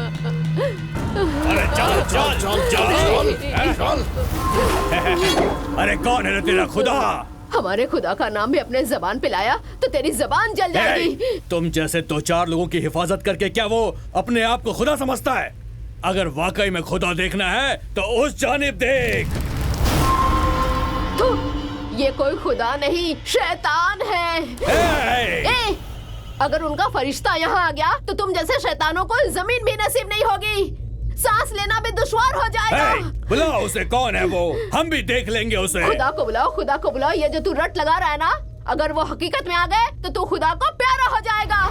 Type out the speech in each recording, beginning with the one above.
अरे चल चल चल चल चल। अरे कौन है रे तेरा खुदा? हमारे खुदा का नाम भी अपने जबान पे लाया तो तेरी जबान जल जाएगी। तुम जैसे दो चार लोगों की हिफाजत करके क्या वो अपने आप को खुदा समझता है? अगर वाकई में खुदा देखना है तो उस जानिब देख। तो ये कोई खुदा नहीं, शैतान है। ए, अगर उनका फरिश्ता यहाँ आ गया तो तुम जैसे शैतानों को जमीन भी नसीब नहीं होगी, सांस लेना भी दुश्वार हो जाएगा। बुलाओ उसे, कौन है वो? हम भी देख लेंगे उसे। खुदा को बुलाओ, खुदा को बुलाओ। ये जो तू रट लगा रहा है ना, अगर वो हकीकत में आ गए तो तू खुदा को प्यारा हो जाएगा।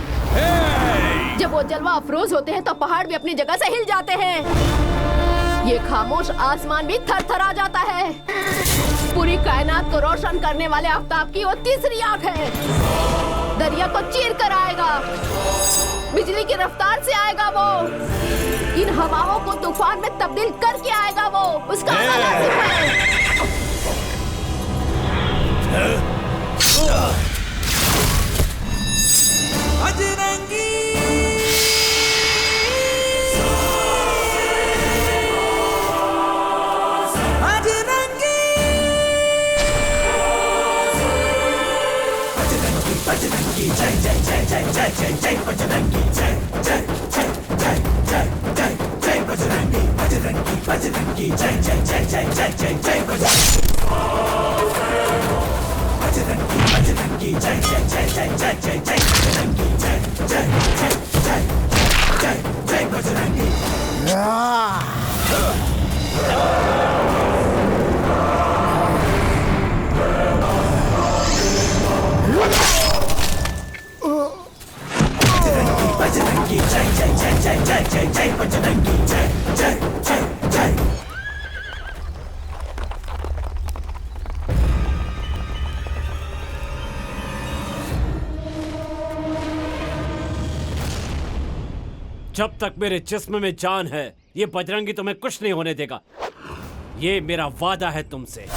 जब वो जलवा अफरोज होते हैं तो पहाड़ भी अपनी जगह से हिल जाते हैं। ये खामोश आसमान भी थरथरा जाता है। पूरी कायनात को रोशन करने वाले आफ्ताब की वो तीसरी आंख है। दरिया को चीर कर आएगा, बिजली की रफ्तार से आएगा वो, इन हवाओं को तूफान में तब्दील करके आएगा वो। उसका लाजिम है। बजरंगी बजरंगी बजरंगी जय जय जय जय जय जय जय बजरंगी जय जय जय जय जय जय जय बजरंगी बजरंगी बजरंगी जय जय जय जय जय जय जय बजरंगी बजरंगी जय जय जय जय जय जय जय बजरंगी जय जय जय जय जय जय बजरंगी। बजरंगी जय जय जय जय जय जय जय बजरंगी जय जय जय जय। जब तक मेरे जिस्म में जान है ये बजरंगी तुम्हें कुछ नहीं होने देगा। ये मेरा वादा है तुमसे।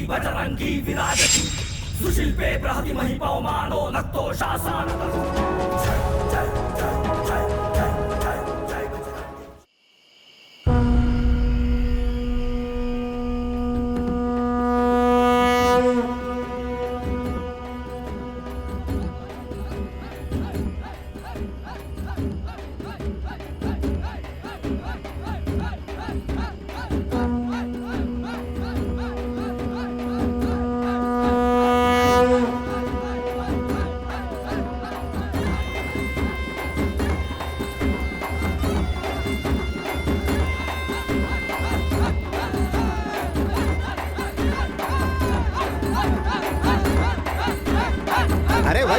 बजरंगी विराजति सुशिल्पे बृहति महिपवमानो नक्तो शासनतः। जय जय जय जय जय जय बजरंगी।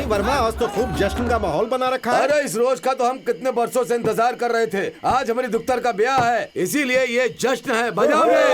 वर्मा, आज तो खूब जश्न का माहौल बना रखा है। अरे इस रोज का तो हम कितने बरसों से इंतजार कर रहे थे। आज हमारी दुख्तर का ब्याह है, इसीलिए ये जश्न है। बजाओ रे।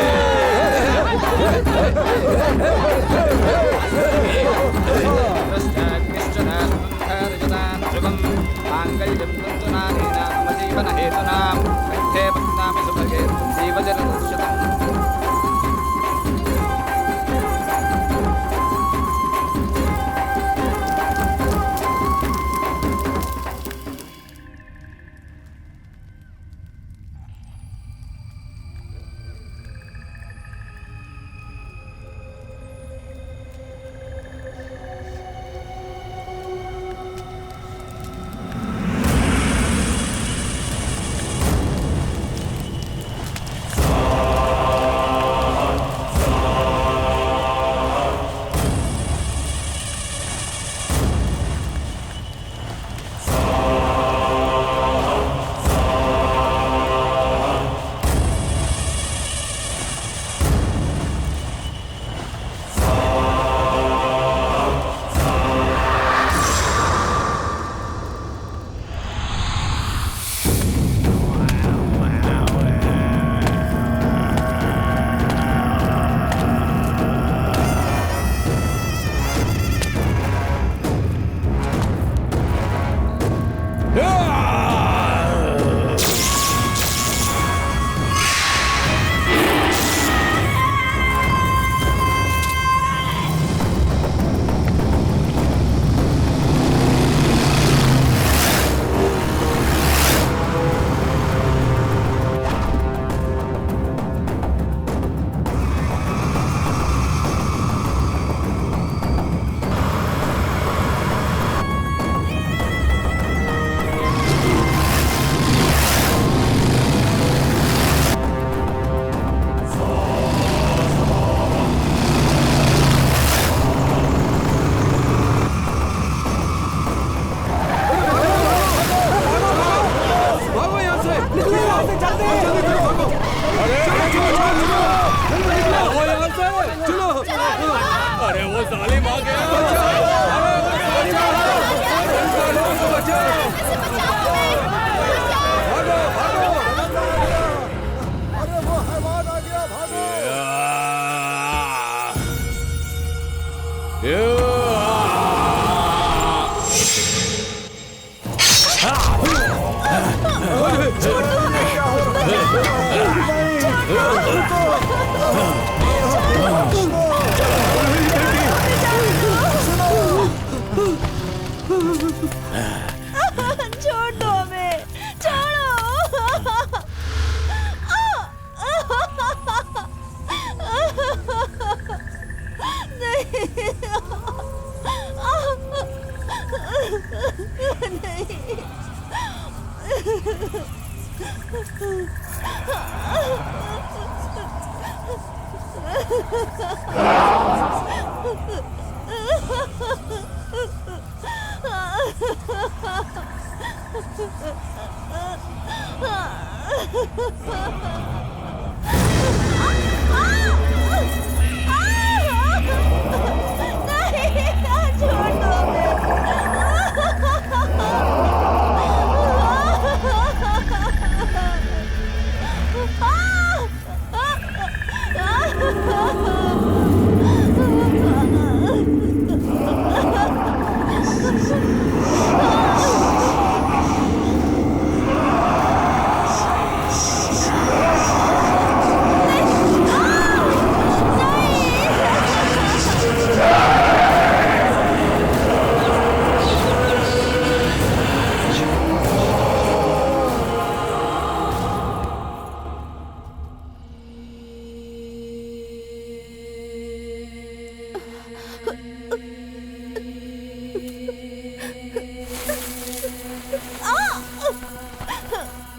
छोड़ दो हमें, छोड़ो।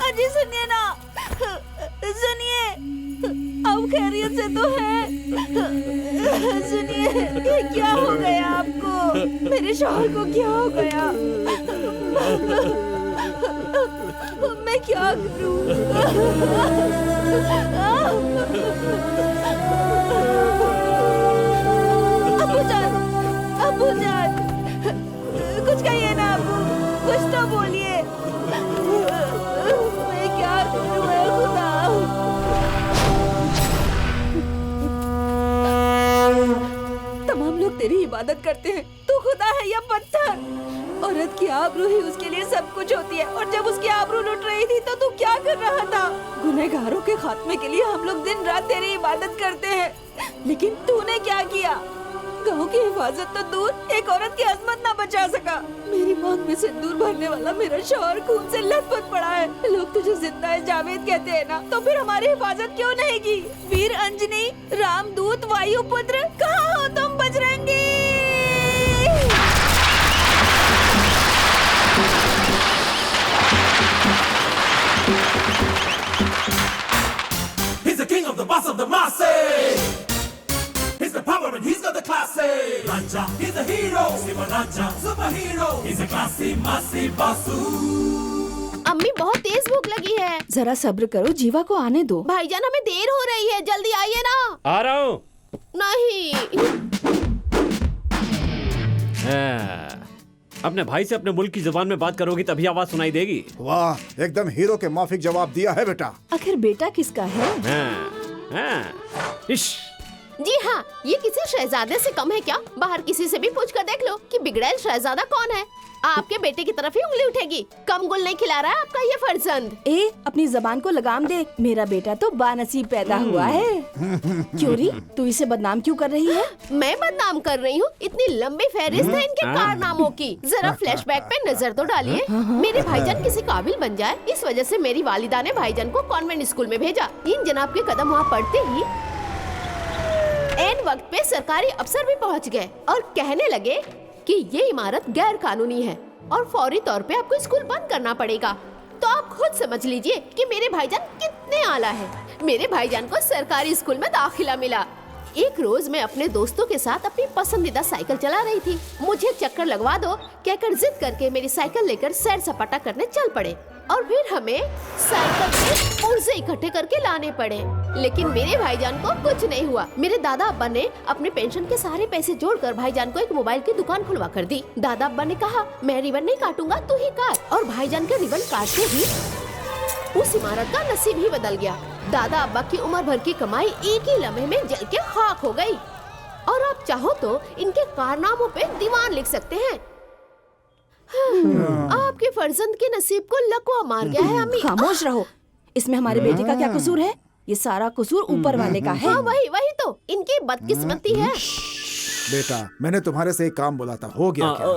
अजी सुनिए ना, सुनिए, अब खैरियत से तो है? सुनिए, ये क्या हो गया आपको? मेरे शौहर को क्या हो गया? मैं क्या करूं? अब्बू जान, कुछ कहिए ना अब्बू, कुछ तो बोलिए। मैं क्या करूं है खुदा? तमाम लोग तेरी इबादत करते हैं, तू खुदा है या पत्थर? औरत की आबरू ही उसके लिए सब कुछ होती है, और जब उसकी आबरू लुट रही थी तो तू क्या कर रहा था? गुनहगारों के खात्मे के लिए हम लोग दिन रात तेरी इबादत करते हैं, लेकिन तूने क्या किया? गाँव की हिफाजत तो दूर, एक औरत की अजमत ना बचा सका। मेरी मांग में सिंदूर भरने वाला मेरा शौहर खून से लथपथ पड़ा है। लोग तुझे जिंदा है जावेद कहते हैं ना, तो फिर हमारी हिफाजत क्यों नहीं की? वीर अंजनी, रामदूत, वायुपुत्र, कहाँ हो तुम Bajrangi? He's the king of the boss of the masses. He's the power and he's got the classy. Raja, he's a hero. Siva Raja, superhero. He's a classy, massy basu. अम्मी बहुत तेज भूख लगी है। जरा सब्र करो, जीवा को आने दो। भाईजान हमें देर हो रही है, जल्दी आइए ना। आ रहा हूँ। नहीं। अपने भाई से अपने मुल्क की जुबान में बात करोगी तभी आवाज सुनाई देगी। वाह, एकदम हीरो के माफिक जवाब दिया है बेटा। आखिर बेटा किसका है? इश। जी हाँ, ये किसी शहजादे से कम है क्या? बाहर किसी से भी पूछ कर देख लो कि बिगड़ैल शहजादा कौन है। आपके बेटे की तरफ ही उंगली उठेगी। कम गुल नहीं खिला रहा है आपका ये फर्जंद। ए, अपनी जबान को लगाम दे। मेरा बेटा तो बानसीब पैदा हुआ है। क्यों री, तू इसे बदनाम क्यों कर रही है? मैं बदनाम कर रही हूँ? इतनी लंबी फहरिस्त है इनके कारनामों की। जरा फ्लैशबैक पे नजर तो डालिए। मेरे भाईजान किसी काबिल बन जाए, इस वजह से मेरी वालिदा ने भाईजान को कॉन्वेंट स्कूल में भेजा। इन जनाब के कदम वहाँ पड़ते ही एन वक्त पे सरकारी अफसर भी पहुँच गए और कहने लगे कि ये इमारत गैर कानूनी है और फौरी तौर पे आपको स्कूल बंद करना पड़ेगा। तो आप खुद समझ लीजिए कि मेरे भाईजान कितने आला है। मेरे भाईजान को सरकारी स्कूल में दाखिला मिला। एक रोज मैं अपने दोस्तों के साथ अपनी पसंदीदा साइकिल चला रही थी। मुझे चक्कर लगवा दो कहकर जिद करके मेरी साइकिल लेकर सैर सपाटा करने चल पड़े और फिर हमें साइकिल से पुर्जे इकट्ठे करके लाने पड़े। लेकिन मेरे भाईजान को कुछ नहीं हुआ। मेरे दादा अब्बा ने अपने पेंशन के सारे पैसे जोड़कर भाईजान को एक मोबाइल की दुकान खुलवा कर दी। दादा अब्बा ने कहा, मैं रिबन नहीं काटूंगा, तू ही काट। और भाईजान के रिबन काटते ही उस इमारत का नसीब ही बदल गया। दादा अब्बा की उम्र भर की कमाई एक ही लम्हे में जल के खाक हो गई। और आप चाहो तो इनके कारनामों पे दीवान लिख सकते हैं। आपके फर्जंद के नसीब को लकवा मार गया है अम्मी। खामोश रहो। इसमें हमारे बेटे का क्या कसूर है? ये सारा कसूर ऊपर वाले का है। हाँ वही वही तो इनकी बदकिस्मती है। बेटा मैंने तुम्हारे से एक काम बोला था, हो गया क्या?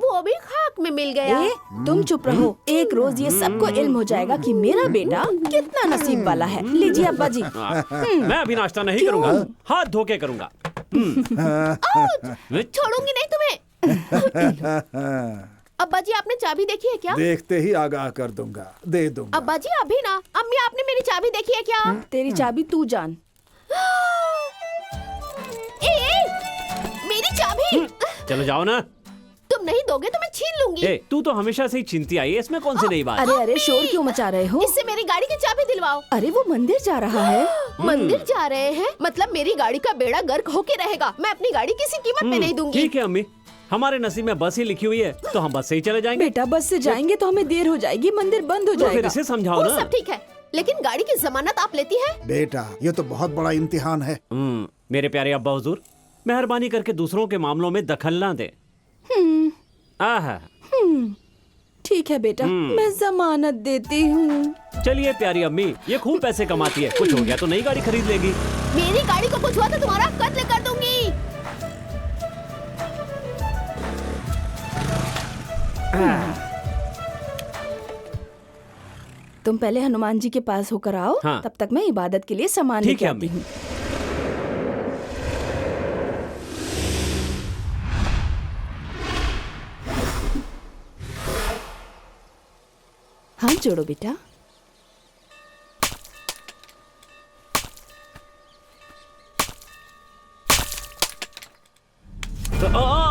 वो भी खाक में मिल गया। तुम चुप रहो। एक रोज ये सबको इल्म हो जाएगा कि मेरा बेटा कितना नसीब वाला है। लीजिए अब्बा जी। मैं अभी नाश्ता नहीं करूंगा, हाथ धो के करूंगा। छोड़ूंगी नहीं तुम्हें। अब्बा जी आपने चाबी देखी है क्या? देखते ही आगाह कर दूंगा, दे दूंगा। अब्बा जी अभी ना। अम्मी आपने मेरी चाबी देखी है क्या? तेरी चाबी तू जान। ए, मेरी चाबी। चलो जाओ ना। तुम नहीं दोगे तो मैं छीन लूंगी। ए, तू तो हमेशा से ही चिंती आई है, इसमें कौन सी नई बात? अरे अरे शोर क्यों मचा रहे हो? इससे मेरी गाड़ी की चाबी दिलवाओ। अरे वो मंदिर जा रहा है। मंदिर जा रहे हैं मतलब मेरी गाड़ी का बेड़ा गर्क होके रहेगा। मैं अपनी गाड़ी किसी कीमत पे नहीं दूंगी। ठीक है अम्मी, हमारे नसीब में बस ही लिखी हुई है तो हम बस से ही चले जाएंगे। बेटा बस से जाएंगे तो हमें देर हो जाएगी, मंदिर बंद हो तो फिर जाएगा। इसे समझाओ वो ना। सब ठीक है लेकिन गाड़ी की जमानत आप लेती है? बेटा ये तो बहुत बड़ा इम्तिहान है। मेरे प्यारे अब्बा हुजूर, मेहरबानी करके दूसरों के मामलों में दखल ना दे। आहा, ठीक है बेटा, मैं जमानत देती हूँ। चलिए प्यारी अम्मी, ये खूब पैसे कमाती है, कुछ हो गया तो नई गाड़ी खरीद लेगी। मेरी गाड़ी को कुछ हुआ तो तुम्हारा कत्ल कर दूंगी। तुम पहले हनुमान जी के पास होकर आओ। हाँ। तब तक मैं इबादत के लिए सामान ठीक लेके है आती अम्मी। हूँ। हाथ जोड़ो बेटा।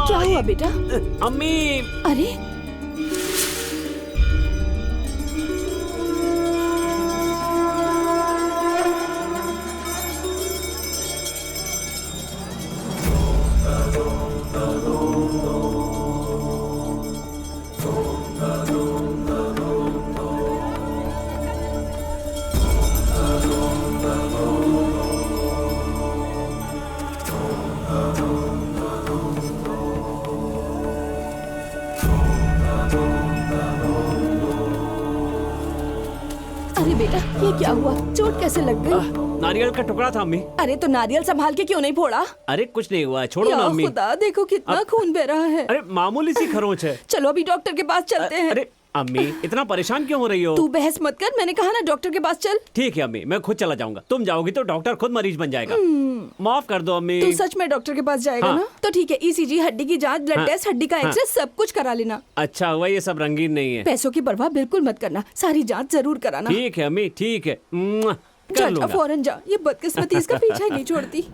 क्या हुआ बेटा? अम्मी, अरे अरे बेटा ये क्या हुआ? चोट कैसे लग गई? नारियल का टुकड़ा था अम्मी। अरे तो नारियल संभाल के क्यों नहीं फोड़ा? अरे कुछ नहीं हुआ है, छोड़ो या ना अम्मी। खुदा, देखो कितना खून बह रहा है। अरे मामूली सी खरोंच है। चलो अभी डॉक्टर के पास चलते हैं। अरे अम्मी, इतना परेशान क्यों हो रही हो? तू बहस मत कर, मैंने कहा ना डॉक्टर के पास चल। ठीक है अम्मी, मैं खुद चला जाऊंगा। तुम जाओगी तो डॉक्टर खुद मरीज बन जाएगा। माफ कर दो अम्मी। तू सच में डॉक्टर के पास जाएगा हाँ। ना? तो ठीक है, ईसीजी, हड्डी की जांच, ब्लड हाँ। टेस्ट, हड्डी का हाँ। एक्सरे सब कुछ करा लेना। अच्छा हुआ ये सब रंगीन नहीं है। पैसों की परवाह बिल्कुल मत करना, सारी जांच जरूर कराना। ठीक है अम्मी, ठीक है। मुआ, कर जा लूंगा। फौरन जा, ये बदकिस्मती इसका पीछा ही नहीं छोड़ती।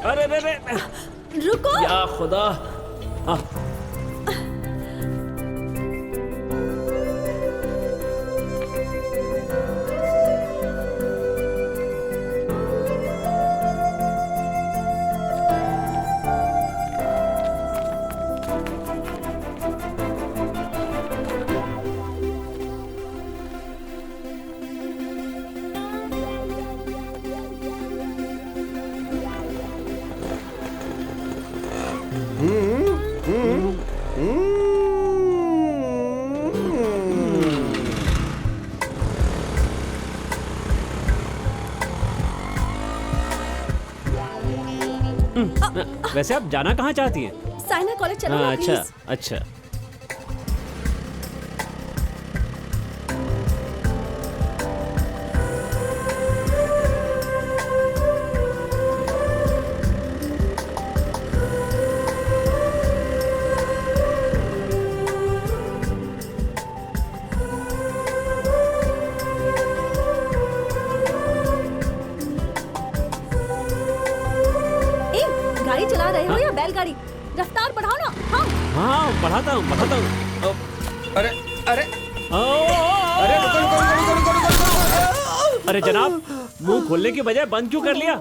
अरे रे रे, रुको। या खुदा। वैसे आप जाना कहाँ चाहती हैं? साइना कॉलेज चलो ना अच्छा प्लीज। अच्छा। ए, गाड़ी चला रहे हो या बैलगाड़ी? रफ्तार बढ़ाओ ना। हाँ हाँ बढ़ाता हूँ। अरे अरे ओ, अरे रुको रुको रुको रुको रुको रुको। अरे जनाब, मुंह खोलने की बजाय बंद क्यों कर लिया?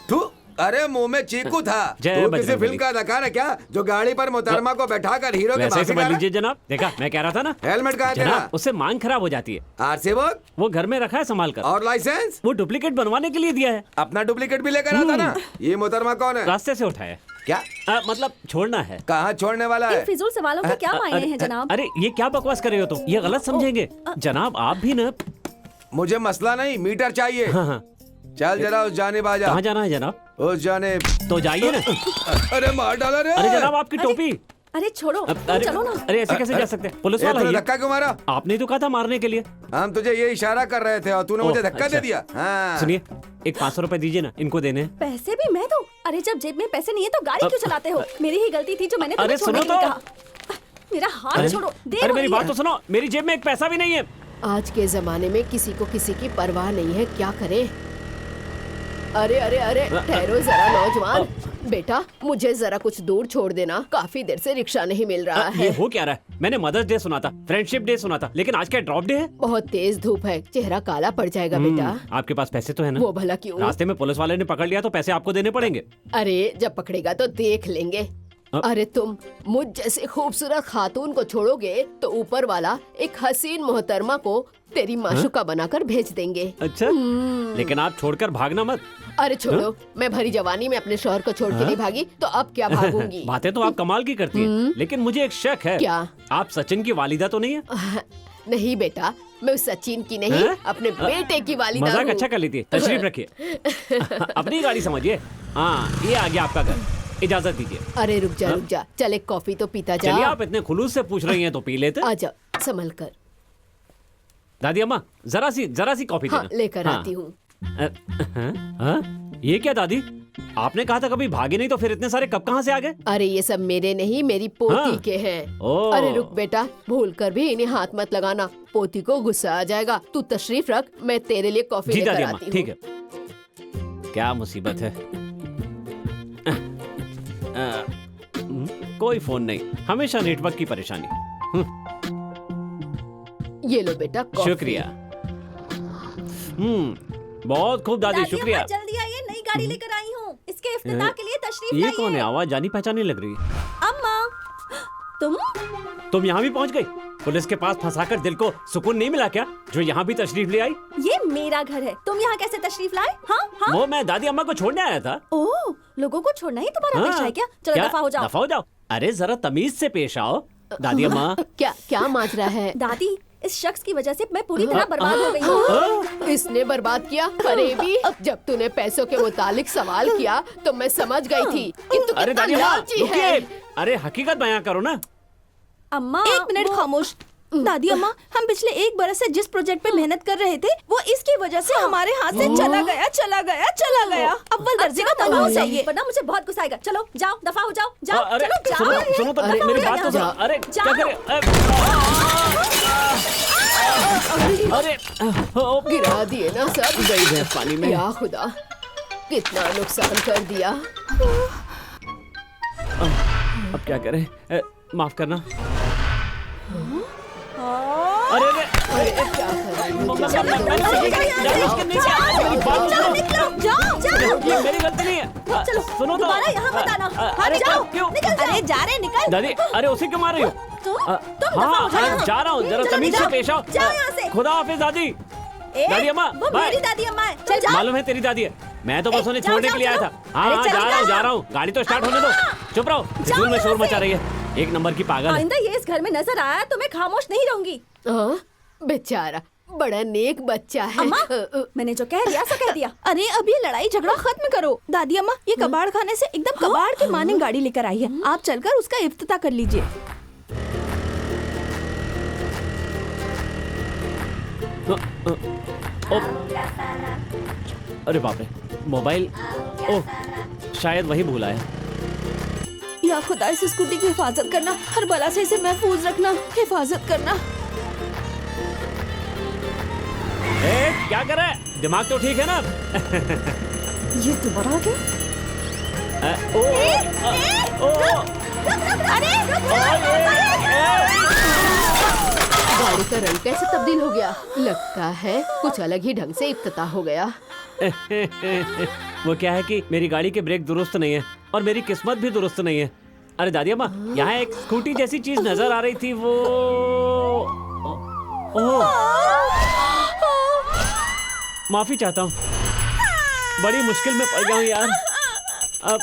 तू अरे मुंह में चीकू था। जय तू किसी बजरंग फिल्म बली। का अदाकार है क्या, जो गाड़ी पर मोहतरमा को बैठाकर हीरो के वैसे ही भागे समझ जा लीजिए जनाब। देखा, मैं कह रहा था ना। हेलमेट कहाँ है तेरा? जनाब, उससे मांग खराब हो जाती है। आरसी बुक वो घर में रखा है संभाल कर। और लाइसेंस वो डुप्लीकेट बनवाने के लिए दिया है। अपना डुप्लीकेट भी लेकर आता ना। ये मोहतरमा कौन है? रास्ते से उठाया। क्या मतलब छोड़ना है। कहाँ छोड़ने वाला इन है? फिजूल सवालों के क्या मायने हैं जनाब? अरे ये क्या बकवास कर रहे हो तुम? ये गलत समझेंगे जनाब। आप भी ना। मुझे मसला नहीं, मीटर चाहिए। हाँ हाँ। चल जरा उस जानिब आ जा। कहाँ जाना है जनाब? उस जानिब। तो जाइए ना। अरे मार डाला रे। अरे जनाब, आपकी टोपी। अरे छोड़ो, तुम अरे चलो ना। अरे ऐसे कैसे जा सकते हैं? पुलिस वाला तूने है ये। धक्का क्यों मारा? आपने तो कहा था मारने के लिए। हम तुझे ये इशारा कर रहे थे और तूने मुझे ओह, धक्का अच्छा। दे दिया। हाँ। सुनिए, एक 500 रुपए दीजिए ना, इनको देने हैं। पैसे भी मैं दूं? अरे जब जेब में पैसे नहीं है तो गाड़ी क्यों चलाते हो? मेरी ही गलती थी जो मैंने अरे तुम्हें छोड़ने सुनो के लिए तो। कहा। मेरा हाथ छोड़ो। देर अरे हो मेरी रही बात है। तो सुनो। मेरी जेब में एक पैसा भी नहीं है। आज के जमाने में किसी को किसी की परवाह नहीं है, क्या करे। अरे अरे अरे ठहरो जरा नौजवान। बेटा मुझे जरा कुछ दूर छोड़ देना, काफी देर से रिक्शा नहीं मिल रहा ये है। हो क्या रहा है? मैंने मदर्स डे सुना था, फ्रेंडशिप डे सुना था, लेकिन आज क्या ड्रॉप डे है? बहुत तेज धूप है, चेहरा काला पड़ जाएगा बेटा। आपके पास पैसे तो है ना? वो भला क्यों? रास्ते में पुलिस वाले ने पकड़ लिया तो पैसे आपको देने पड़ेंगे। अरे जब पकड़ेगा तो देख लेंगे। अरे तुम मुझ जैसे खूबसूरत खातून को छोड़ोगे तो ऊपर वाला एक हसीन मोहतरमा को तेरी माशुका बनाकर भेज देंगे। अच्छा, लेकिन आप छोड़कर भागना मत। अरे छोड़ो, मैं भरी जवानी में अपने शौहर को छोड़ के नहीं भागी तो अब क्या भागूंगी। बातें तो आप कमाल की करती हैं, लेकिन मुझे एक शक है। क्या? आप सचिन की वालिदा तो नहीं है? नहीं बेटा, मैं उस सचिन की नहीं, हैं? अपने बेटे की वालिदा मजाक हूँ। अच्छा कर लीजिए, तशरीफ रखिए। अपनी गाड़ी समझिए। हाँ, ये आ गया आपका घर, इजाजत दीजिए। अरे रुक जा, चल एक कॉफी तो पीता जा। चलिए, आप इतने खुलूस से पूछ रही हैं तो पी लेते। आजा, संभल कर। दादी अम्मा, जरा सी कॉफी हाँ, देना। लेकर हाँ। आती हूँ। हाँ? ये क्या दादी? आपने कहा था कभी भागे नहीं, तो फिर इतने सारे कब कहाँ से आ गए? अरे ये सब मेरे नहीं, मेरी पोती हाँ। के हैं। ओह। अरे रुक बेटा, भूल कर भी इन्हें हाथ मत लगाना, पोती को गुस्सा आ जाएगा। तू तशरीफ रख, मैं तेरे लिए कॉफी जी दादी लेकर अम्मा, आती हूँ। ठीक है। क्या मुसीबत है। कोई फोन नहीं, हमेशा नेटवर्क की परेशानी। ये लो बेटा कॉफी। शुक्रिया। बहुत खूब दादी, शुक्रिया। अम्मा, जल्दी आइए, नई गाड़ी लेकर आई हूँ। इसके इफ्तिताह के लिए तशरीफ ये लाइए। कौन है? आवाज जानी पहचानी लग रही है। अम्मा, तुम यहाँ भी पहुँच गई? पुलिस के पास फंसाकर दिल को सुकून नहीं मिला क्या, जो यहाँ भी तशरीफ ले आई? ये मेरा घर है, तुम यहाँ कैसे तशरीफ लाए? हाँ हाँ। वो मैं दादी अम्मा को छोड़ने आया था। ओह, लोगों को छोड़ना ही तुम्हारा पेशा है क्या? चलो दफा हो जाओ। दफा हो जाओ। अरे जरा तमीज से पेश आओ दादी अम्मा। क्या माजरा है? दादी, इस शख्स की वजह से मैं पूरी तरह बर्बाद हो गई हूँ। इसने बर्बाद किया? अरे भी जब तूने पैसों के मुतालिक सवाल किया तो मैं समझ गई थी कि तू अरे कितना दादी अम्मा, लालची है। रुकिए। अरे हकीकत बयां करो ना। अम्मा, एक मिनट खामोश। दादी अम्मा, हम पिछले 1 बरस से जिस प्रोजेक्ट पे मेहनत कर रहे थे वो इसकी वजह से हमारे हाथ से चला गया। अव्वल दर्जे का तनाव चाहिए। वरना मुझे बहुत गुस्सा आएगा। चलो जाओ, दफा हो जाओ, जाओ। अरे चलो सुनो जाओ। सुनो तो, अरे, मेरी बात तो सुनो। जाओ। अरे क्या जाओ। करे? अरे गिरा दिए ना सब। गई भैंस पानी में। या खुदा, कितना नुकसान कर दिया। अब क्या करें? माफ करना। अरे अरे अरे क्या कर रही हो? ये मेरी गलती नहीं है। चलो, सुनो तो। दोबारा यहाँ मत आना। अरे जाओ, क्यों? निकल जाओ। अरे जा रहे, निकल। दादी, अरे उसे क्यों मार रही हो? तुम दफा हो जाओ। जा रहा हूँ, जरा चलो, तमीज से जाओ, पेश आओ। जाओ यहाँ से। खुदा हाफिज दादी। ए, दादी अम्मा, वो बाय। मेरी दादी अम्मा है। चल जाओ। मालूम है तेरी दादी है। मैं तो बस उन्हें जाओ, छोड़ने के लिए आया जाओ, था। हाँ अरे हाँ, चलो, जा रहा हूँ। गाड़ी तो स्टार्ट होने दो। चुप रहो, फिजूल में यहाँ शोर से। मचा रही है। एक नंबर की पागल है। आइंदा ये इस घर में नजर आया तो मैं खामोश नहीं रहूंगी। हाँ, बेचारा बड़ा नेक बच्चा है। अम्मा, मैंने जो कह दिया सो कह दिया। अरे अब ये लड़ाई झगड़ा खत्म करो। दादी अम्मा, ये कबाड़ खाने से एकदम कबाड़ के माने गाड़ी लेकर आई है, आप चलकर उसका इफ्तिताह कर लीजिए। अरे बाप रे, मोबाइल, ओह शायद वही भूला है। या खुदा, इस स्कूटी की हिफाजत करना, हर बला से इसे महफूज रखना, हिफाजत करना। ए, क्या कर रहा है? दिमाग तो ठीक है ना? ये दोबारा आ गया? गाड़ी का रंग कैसे तब्दील हो गया? लगता है कुछ अलग ही ढंग से इफ्तिताह हो गया। वो क्या है कि मेरी गाड़ी के ब्रेक दुरुस्त नहीं है और मेरी किस्मत भी दुरुस्त नहीं है। अरे दादी अम्मा, यहाँ एक स्कूटी जैसी चीज नजर आ रही थी, वो माफी चाहता हूँ, बड़ी मुश्किल में पड़ गया हूँ यार। अब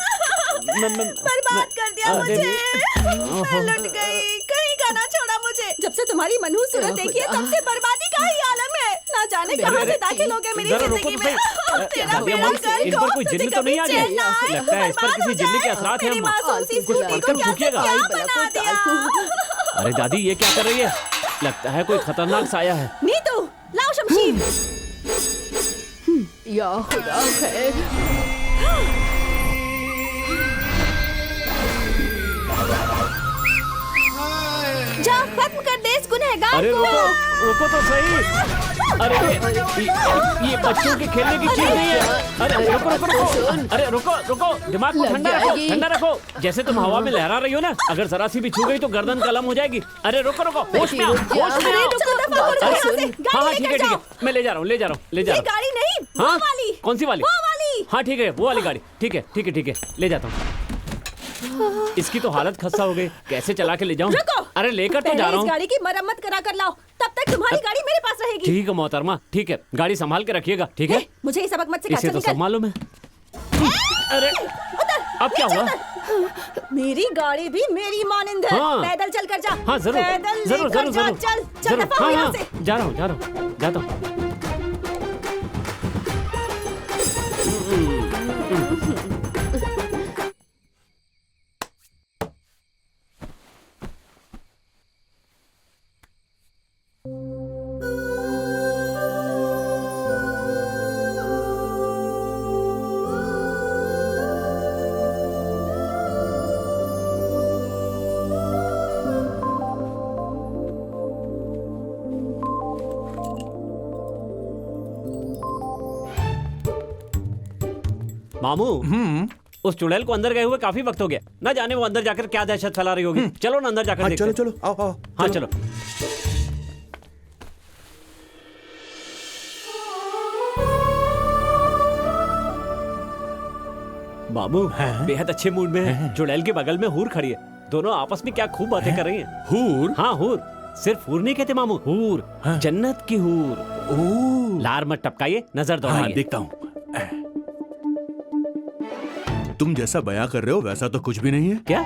बर्बाद कर दिया मुझे, मैं लुट गई, कहीं का ना छोड़ा मुझे। जब से तुम्हारी मनहूस सूरत देखी है, तब से बर्बादी का ही आलम है। ना जाने कहाँ से दाखिल हो गए मेरी जिंदगी में। तेरा बेड़ा गर्क इन पर हो, कोई तुझे जिन्न तो नहीं आ कभी गया? चैन ना आए, लगता है इस पर बर्बाद किसी हो जिन्न के जाए। असरात हैं मेरी अम्मा। मासूम सी कुछ स्कूटी को पढ़कर क्या से भूखिएगा। क्या बना दिया। अरे दादी, ये क्या कर रही है? लगता है कोई खतरनाक साया है। नीतू, लाओ शमशीर। या खुदा खैर। जा, खत्म कर दे इस गुनहगार अरे को। रुको तो सही। अरे ये बच्चों के खेलने की चीज नहीं है। अरे रुको। अरे रुको, दिमाग को ठंडा रखो। जैसे तुम हवा में लहरा रही हो ना, अगर जरा सी भी छू गई तो गर्दन कलम हो जाएगी। अरे रुको, होश में आओ। हाँ ठीक है, मैं ले जा रहा हूँ। ये गाड़ी नहीं, वो हाँ, वाली। कौन सी वाली? वो वाली। हाँ ठीक है, वो वाली गाड़ी। ठीक है, ले जाता हूँ। इसकी तो हालत खस्ता हो गई, कैसे चला के ले जाऊं? रुको। अरे लेकर तो जा रहा हूँ। इस गाड़ी की मरम्मत करा कर लाओ, तब तक तुम्हारी गाड़ी मेरे पास रहेगी। ठीक है मोहतरमा, ठीक है, गाड़ी संभाल के रखिएगा, ठीक है? मुझे ये सबक मत सिखा। इसे तो सब मालूम है। अरे अब क्या हुआ? मेरी गाड़ी भी मेरी मानिंद है। हाँ। पैदल चल कर जा। हाँ जरूर, पैदल जरूर। चल दफा हो यहाँ से। जा रहा हूँ, जाता हूँ। मामू, उस चुड़ैल को अंदर गए हुए काफी वक्त हो गया। ना जाने वो अंदर जाकर क्या दहशत फैला रही होगी। चलो ना अंदर जाकर देखते हैं। चलो आओ। हाँ चलो। मामू बेहद अच्छे मूड में है। चुड़ैल के बगल में हूर खड़ी है, दोनों आपस में क्या खूब बातें कर रही हैं। हूर? हाँ हूर, सिर्फ हूर नहीं कहते मामू, हूर, जन्नत की हूर। लार मत टपकाइए, नजर दौड़ाइए। हाँ, देखता हूँ। तुम जैसा बयां कर रहे हो वैसा तो कुछ भी नहीं है। क्या?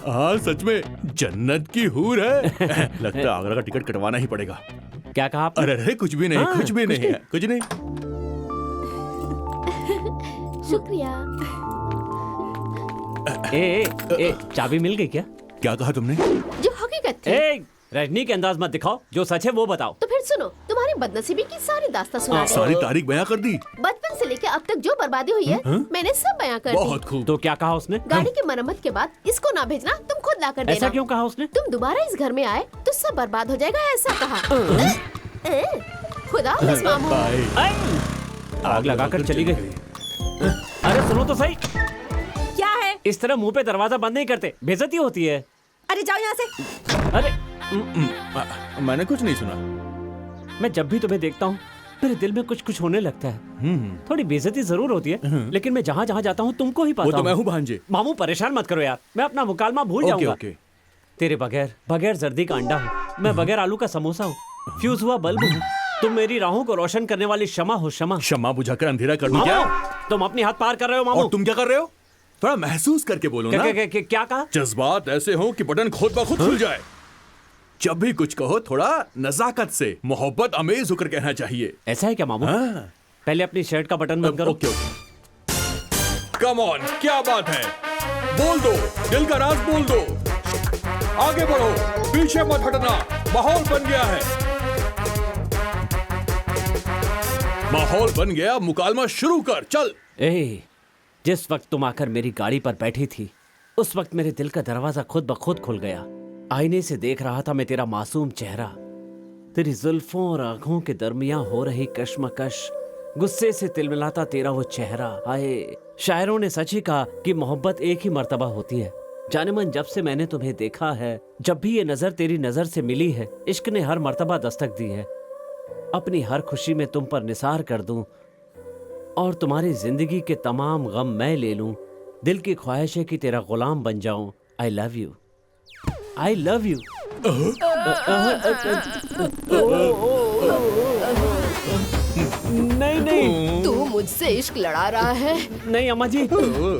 हाँ सच में जन्नत की हूर है। लगता है आगरा का टिकट कटवाना ही पड़ेगा। क्या कहा आपने? अरे कुछ भी नहीं, कुछ भी नहीं है, कुछ नहीं। शुक्रिया। ए, चाबी मिल गई क्या? क्या कहा तुमने? जो हकीकत थी। रजनी के अंदाज मत दिखाओ, जो सच है वो बताओ। तो फिर सुनो, तुम्हारी बदनसीबी की सारी दास्तां सुना दे। सारी तारीख बयां कर दी। बचपन से लेकर अब तक जो बर्बादी हुई है, मैंने सब बयां कर दी। बहुत खूब। तो क्या कहा उसने? गाड़ी की मरम्मत के बाद इसको ना भेजना, तुम खुद ला कर देना। ऐसा क्यों कहा उसने? तुम दोबारा इस घर में आए तो सब बर्बाद हो जाएगा, ऐसा कहा। खुदा हाफिज़ मामू। आग लगाकर चली गई। अरे सुनो तो सही, क्या है? इस तरह मुंह पे दरवाजा बंद नहीं करते, बेइज्जती होती है। अरे जाओ यहाँ से। अरे मैंने कुछ नहीं सुना। मैं जब भी तुम्हें देखता हूँ मेरे दिल में कुछ होने लगता है। थोड़ी बेइज्जती जरूर होती है, लेकिन मैं जहाँ जहाँ जाता हूँ तुमको ही पाता हूँ। वो तो मैं हूँ भांजे। मामू परेशान मत करो यार, मैं अपना मुकालमा भूल जाऊंगा। तेरे बगैर जर्दी का अंडा हूँ मैं, बगैर आलू का समोसा हूँ, फ्यूज हुआ बल्ब हूँ। तुम मेरी राहों को रोशन करने वाली शमा हो। शमा बुझाकर अंधेरा कर दूं क्या? तुम अपनी हाथ पार कर रहे हो मामू। और तुम क्या कर रहे हो? थोड़ा महसूस करके बोलो ना। क्या कहा? जज्बात ऐसे हो कि बटन खुद ब खुद खुल जाए। जब भी कुछ कहो थोड़ा नजाकत से, मोहब्बत अमेज होकर कहना चाहिए। ऐसा है क्या मामू? हाँ। पहले अपनी शर्ट का बटन बंद करो। Okay okay. कम ऑन, क्या बात है, बोल दो, दिल का राज बोल दो। आगे बढ़ो, पीछे मत हटना, माहौल बन गया है। माहौल बन गया, मुकालमा शुरू कर, चल। जिस वक्त तुम आकर मेरी गाड़ी पर बैठी थी, उस वक्त मेरे दिल का दरवाजा खुद ब खुद खुल गया। आईने से देख रहा था मैं तेरा मासूम चेहरा, तेरी जुल्फों और आंखों के दरमियां हो रही कश्मकश, गुस्से से तिलमिलाता तेरा वो चेहरा। आए, शायरों ने सच ही कहा कि मोहब्बत एक ही मर्तबा होती है। जाने मन, जब से मैंने तुम्हें देखा है, जब भी ये नजर तेरी नजर से मिली है, इश्क ने हर मर्तबा दस्तक दी है। अपनी हर खुशी में तुम पर निसार कर दूं और तुम्हारी जिंदगी के तमाम गम मैं ले लूं। दिल की ख्वाहिश है कि तेरा गुलाम बन जाऊं। I love you, I love you. नहीं नहीं, तू मुझसे इश्क लड़ा रहा है? नहीं अम्मा जी।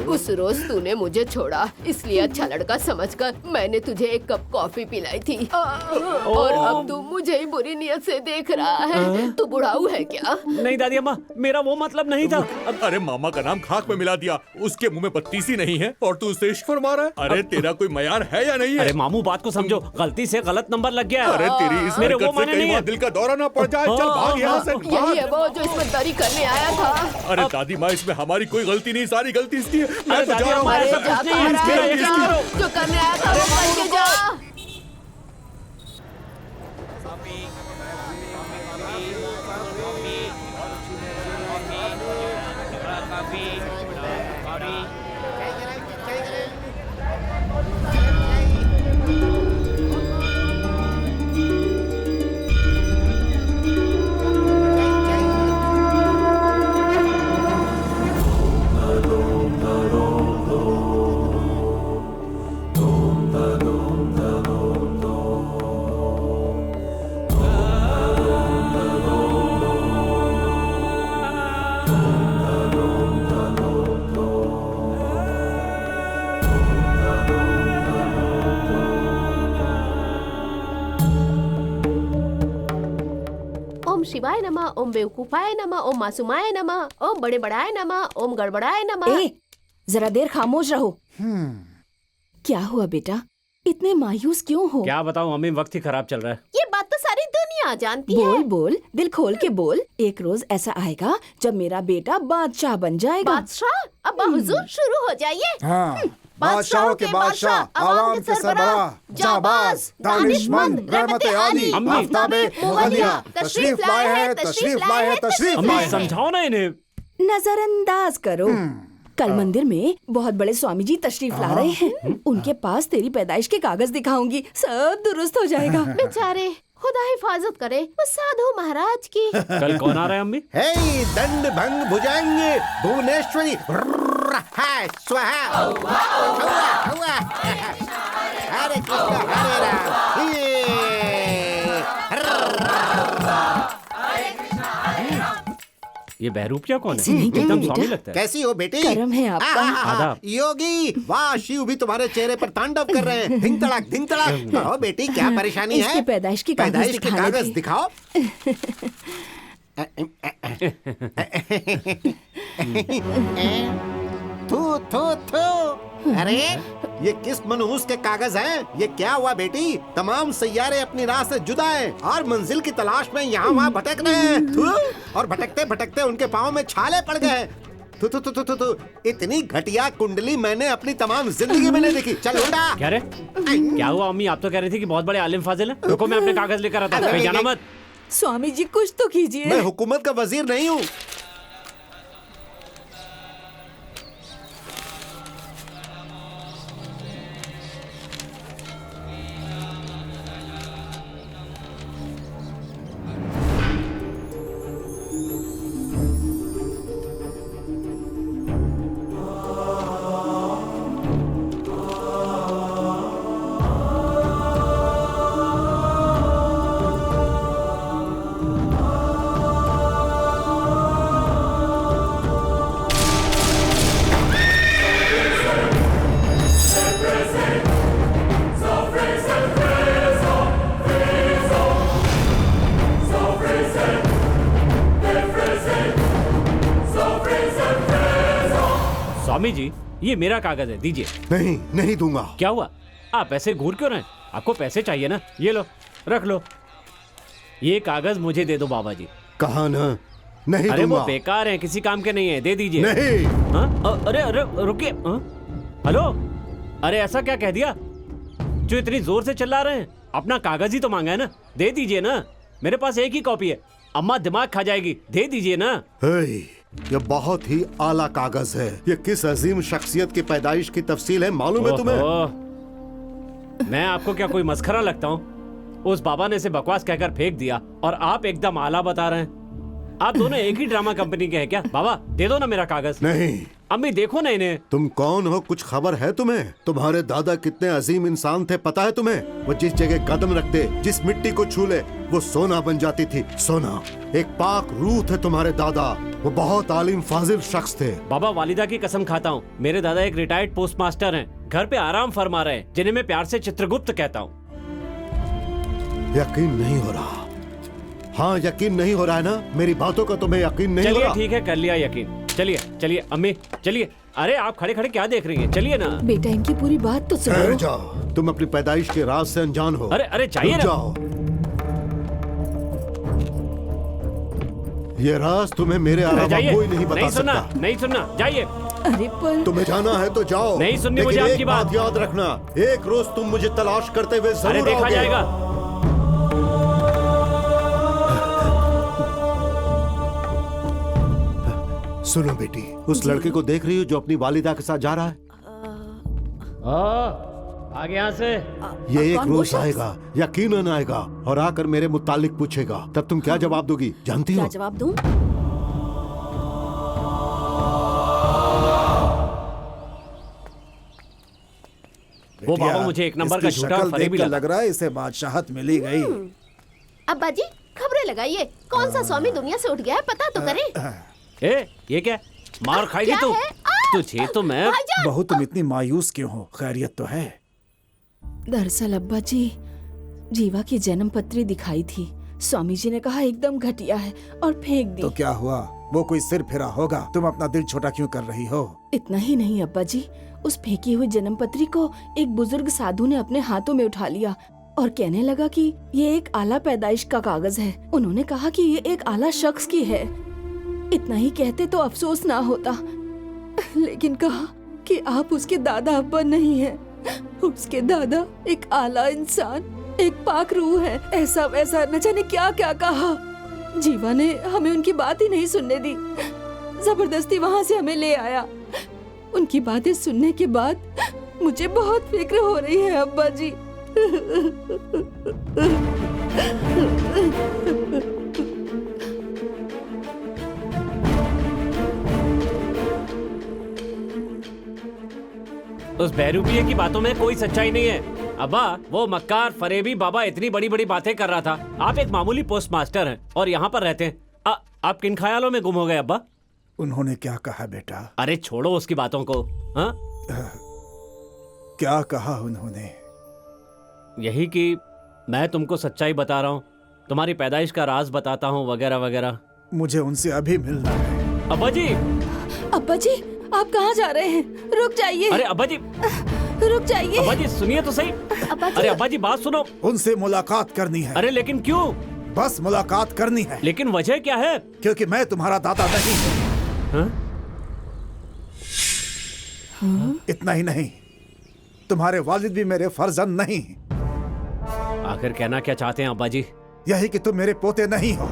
उस रोज तूने मुझे छोड़ा, इसलिए अच्छा लड़का समझकर मैंने तुझे एक कप कॉफी पिलाई थी, और अब तू मुझे ही बुरी नियत से देख रहा है। तू बुढ़ाऊ है क्या? नहीं दादी अम्मा, मेरा वो मतलब नहीं था। अरे मामा का नाम खाक में मिला दिया, उसके मुंह में पत्तीसी नहीं है और तू उसे इश्क फरमा रहा है। अरे तेरा कोई मयार है या नहीं है? अरे मामू, बात को समझो, गलती से गलत नंबर लग गया। अरे तेरी इस मेरे वो हरकत से माने कहीं नहीं वहाँ है। दिल का दौरा ना पड़ जाए। चल भाग यहाँ से, यही है वो जो इसमें दरी करने आया था। अरे दादी माँ, इसमें हमारी कोई गलती नहीं, सारी गलती इसकी है। मैं तो दादी जा रहा अम्मा, हूँ। ऐसा कुछ नहीं है। जो करने आया था वो करके जा। ओम शिवाय नमः, ओम बेवकूफाय नमः, ओम मासूमाय नमः, ओम बड़े बड़ाय नमः, ओम गड़बड़ाय नमः। जरा देर खामोश रहो। क्या हुआ बेटा, इतने मायूस क्यों हो? क्या बताऊं अम्मी, वक्त ही खराब चल रहा है। ये बात तो सारी दुनिया जानती है। बोल बोल, दिल खोल के बोल। एक रोज ऐसा आएगा जब मेरा बेटा बादशाह बन जाएगा। बादशाह? अब्बा हुजूर शुरू हो जाइए। हाँ, बादशाहों के बादशाह, आवाम के सरबराह, जाबाज, दानिशमंद, रहमत आली, आफ्ताबे मुगलिया, तशरीफ लाए हैं, तशरीफ लाए हैं, तशरीफ अम्मी लाए हैं। समझाओ ना इन्हें। नजरअंदाज करो। कल मंदिर में बहुत बड़े स्वामी जी तशरीफ ला रहे हैं। उनके पास तेरी पैदाइश के कागज दिखाऊंगी, सब दुरुस्त हो जाएगा। बेचारे, खुदा हिफाजत करे उस साधु महाराज की। कल कौन आ रहा है अम्मी? हे दंड भंग भुजंग भुवनेश्वरी है स्वाहा हुआ हरे कृष्ण हरे राम ये बहरूपिया कौन ऐसे है? नहीं कहते एकदम बेटा। स्वामी लगता है। कैसी हो बेटी? करम है आपका। आदाब। योगी, वाह, शिव भी तुम्हारे चेहरे पर तांडव कर रहे हैं। धिंग तड़ाक धिंग तड़ाक। कहो बेटी, क्या परेशानी है? इसकी पैदाइश की कागज पैदाइश के दिखाने कागज थे। दिखाओ। थू थू थू। अरे ये किस मनहूस के कागज हैं? ये क्या हुआ बेटी? तमाम सैयारे अपनी राह से जुदा हैं और मंजिल की तलाश में यहाँ वहाँ भटक रहे हैं। थू, और भटकते भटकते उनके पाँव में छाले पड़ गए। थू थू थू थू थू थू। इतनी घटिया कुंडली मैंने अपनी तमाम जिंदगी में नहीं देखी। चल उठा। क्या रे? क्या हुआ अम्मी? आप तो कह रही थी कि बहुत बड़े आलिम फाजिल हैं। रुको, मैं अपने कागज लेकर आता हूँ। कहीं जाना मत। स्वामी जी कुछ तो कीजिए। मैं हुकूमत का वजीर नहीं हूँ। अम्मी जी, ये मेरा कागज है, दीजिए। नहीं, नहीं दूंगा। क्या हुआ? आप ऐसे घूर क्यों रहे हैं? आपको पैसे चाहिए ना, ये लो, रख लो। ये कागज मुझे दे दो बाबा जी। कहा ना, नहीं अरे दूंगा। वो बेकार है, किसी काम के नहीं है, दे दीजिए। नहीं। हाँ? अरे अरे रुकिए। हेलो, अरे ऐसा क्या कह दिया जो इतनी जोर से चिल्ला रहे हैं? अपना कागज ही तो मांगा है ना, दे दीजिए ना। मेरे पास एक ही कॉपी है, अम्मा दिमाग खा जाएगी, दे दीजिए ना। ये बहुत ही आला कागज है। ये किस अजीम शख्सियत की पैदाइश की तफसील है, मालूम है तुम्हें? मैं आपको क्या कोई मस्खरा लगता हूँ? उस बाबा ने इसे बकवास कहकर फेंक दिया और आप एकदम आला बता रहे हैं। आप दोनों एक ही ड्रामा कंपनी के हैं क्या? बाबा दे दो ना मेरा कागज। नहीं। अम्मी देखो ना इन्हें। तुम कौन हो, कुछ खबर है तुम्हें? तुम्हारे दादा कितने अजीम इंसान थे पता है तुम्हें? वो जिस जगह कदम रखते, जिस मिट्टी को छू ले, वो सोना बन जाती थी। सोना। एक पाक रूह थे तुम्हारे दादा। वो बहुत आलिम फाजिल शख्स थे। बाबा वालिदा की कसम खाता हूँ, मेरे दादा एक रिटायर्ड पोस्ट मास्टर हैं, घर पे आराम फरमा रहे हैं, जिन्हें मैं प्यार से चित्रगुप्त कहता हूँ। यकीन नहीं हो रहा? हाँ, यकीन नहीं हो रहा है ना? मेरी बातों का तुम्हें यकीन नहीं हो रहा? चलिए ठीक है, कर लिया यकीन। चलिए चलिए अम्मी, चलिए। अरे आप खड़े खड़े क्या देख रही हैं? चलिए ना। बेटा इनकी पूरी बात तो ठहर सुनो। जाओ, तुम अपनी पैदाइश के राज से अनजान हो। अरे अरे चाहिए ना। जाओ। ये राज तुम्हें मेरे अलावा कोई नहीं बता सकता। नहीं सुनना, जाइए। अरे पर तुम्हें जाना है तो जाओ। नहीं सुननी मुझे लेकिन आपकी एक बात। याद रखना, एक रोज तुम मुझे तलाश करते हुए अरे जरूर देखा आओगे। जाएगा। सुनो बेटी, उस लड़के को देख रही हो जो अपनी वालिदा के साथ जा रहा है? आगे यहाँ से। ये एक रोज आएगा, यकीनन आएगा, और आकर मेरे मुतालिक पूछेगा। तब तुम क्या जवाब दोगी जानती हो? क्या जवाब दूं? वो बाबा मुझे एक नंबर का इसकी झूठा शक्ल फरेबी देख के लगा। लग रहा है इसे बादशाहत मिली गई। अब्बा जी खबरें लगाइए, कौन सा स्वामी दुनिया से उठ गया है पता तो करें। ए, ये क्या? मार खाएगी क्या तू? है? तुझे तो मैं। भाईजान! बहू तुम इतनी मायूस क्यों हो? खैरियत तो है? दरअसल अब्बा जी, जीवा की जन्म पत्री दिखाई थी। स्वामी जी ने कहा एकदम घटिया है और फेंक दी। तो क्या हुआ? वो कोई सिर फिरा होगा। तुम अपना दिल छोटा क्यों कर रही हो? इतना ही नहीं अब्बा जी, उस फेंकी हुई जन्म पत्री को एक बुजुर्ग साधु ने अपने हाथों में उठा लिया और कहने लगा कि ये एक आला पैदाइश का कागज है। उन्होंने कहा कि ये एक आला शख्स की है। इतना ही कहते तो अफसोस ना होता, लेकिन कहा कि आप उसके दादा अब्बा नहीं हैं। उसके दादा एक आला इंसान, एक पाक रूह है। ऐसा वैसा न जाने क्या क्या कहा। जीवा ने हमें उनकी बात ही नहीं सुनने दी, जबरदस्ती वहाँ से हमें ले आया। उनकी बातें सुनने के बाद मुझे बहुत फिक्र हो रही है अब्बा जी। उस बहरूपिये की बातों में कोई सच्चाई नहीं है। अब्बा, वो मक्कार फरेबी बाबा इतनी बड़ी बड़ी बातें कर रहा था। आप एक मामूली पोस्ट मास्टर हैं और यहाँ पर रहते हैं। आप किन ख्यालों में गुम हो गए अब्बा? उन्होंने क्या कहा बेटा? अरे छोड़ो उसकी बातों को। हाँ? क्या कहा उन्होंने? यही कि मैं तुमको सच्चाई बता रहा हूँ, तुम्हारी पैदाइश का राज बताता हूँ, वगैरह वगैरह। मुझे उनसे अभी मिलना है। अब्बा जी! अब्बा जी, आप कहाँ जा रहे हैं? रुक जाइए। अरे अब्बा जी! रुक जाइए। अब्बा जी सुनिए तो सही। अरे अब्बा जी बात सुनो। उनसे मुलाकात करनी है। अरे लेकिन क्यों? बस मुलाकात करनी है। लेकिन वजह क्या है? क्योंकि मैं तुम्हारा दादा नहीं हूँ। इतना ही नहीं, तुम्हारे वालिद भी मेरे फर्जंद नहीं। आखिर कहना क्या चाहते हैं अब्बा जी? यही कि तुम मेरे पोते नहीं हो।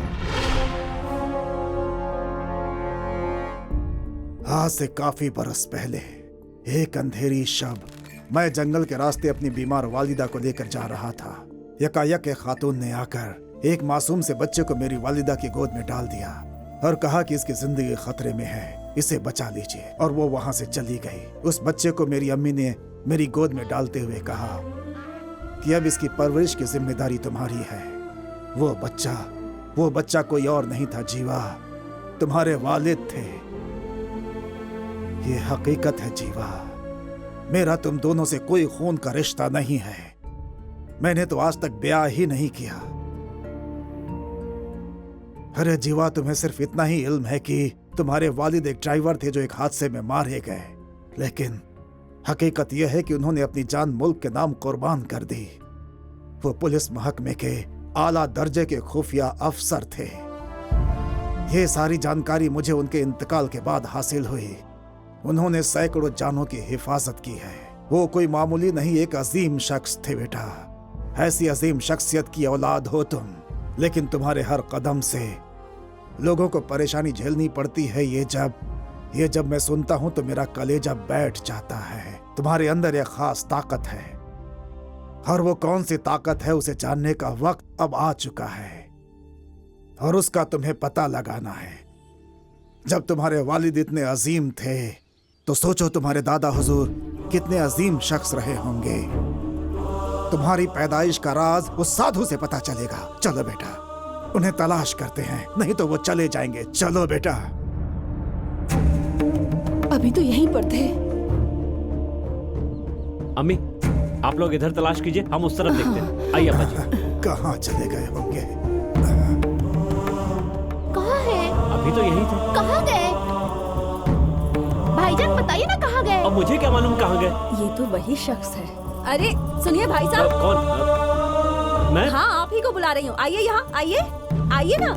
आज से काफी बरस पहले एक अंधेरी शब मैं जंगल के रास्ते अपनी बीमार वालिदा को लेकर जा रहा था। यकायक एक खातून ने आकर एक मासूम से बच्चे को मेरी वालिदा की गोद में डाल दिया और कहा कि इसकी जिंदगी खतरे में है, इसे बचा लीजिए। और वो वहां से चली गई। उस बच्चे को मेरी अम्मी ने मेरी गोद में डालते हुए कहा कि अब इसकी परवरिश की जिम्मेदारी तुम्हारी है। वो बच्चा कोई और नहीं था जीवा, तुम्हारे वालिद थे। ये हकीकत है जीवा, मेरा तुम दोनों से कोई खून का रिश्ता नहीं है। मैंने तो आज तक ब्याह ही नहीं किया। अरे जीवा, तुम्हें सिर्फ इतना ही इल्म है कि तुम्हारे वालिद एक ड्राइवर थे जो एक हादसे में मारे गए, लेकिन हकीकत यह है कि उन्होंने अपनी जान मुल्क के नाम कुर्बान कर दी। वो पुलिस महकमे के आला दर्जे के खुफिया अफसर थे। ये सारी जानकारी मुझे उनके इंतकाल के बाद हासिल हुई। उन्होंने सैकड़ों जानों की हिफाजत की है। वो कोई मामूली नहीं, एक अजीम शख्स थे बेटा। ऐसी अजीम शख्सियत की औलाद हो तुम, लेकिन तुम्हारे हर कदम से लोगों को परेशानी झेलनी पड़ती है। ये जब मैं सुनता हूं तो मेरा कलेजा बैठ जाता है। तुम्हारे अंदर एक खास ताकत है, और वो कौन सी ताकत है उसे जानने का वक्त अब आ चुका है, और उसका तुम्हें पता लगाना है। जब तुम्हारे वालिद इतने अजीम थे तो सोचो तुम्हारे दादा हुजूर कितने अजीम शख्स रहे होंगे। तुम्हारी पैदाइश का राज उस साधु से पता चलेगा। चलो बेटा, उन्हें तलाश करते हैं, नहीं तो वो चले जाएंगे। चलो बेटा। अभी तो यहीं पर थे। अम्मी, आप लोग इधर तलाश कीजिए, हम उस तरफ देखते हैं। आइए अब्बा जी। कहाँ चले गए होंगे? कहाँ है? अभी तो यहीं थे। कहाँ गए? भाईजान बताइए ना कहाँ गए? अब मुझे क्या मालूम कहाँ गए। ये तो वही शख्स है। अरे सुनिए भाई साहब। कौन? मैं? हाँ, आप ही को बुला रही हूँ। आइए यहाँ, आइए आइए ना।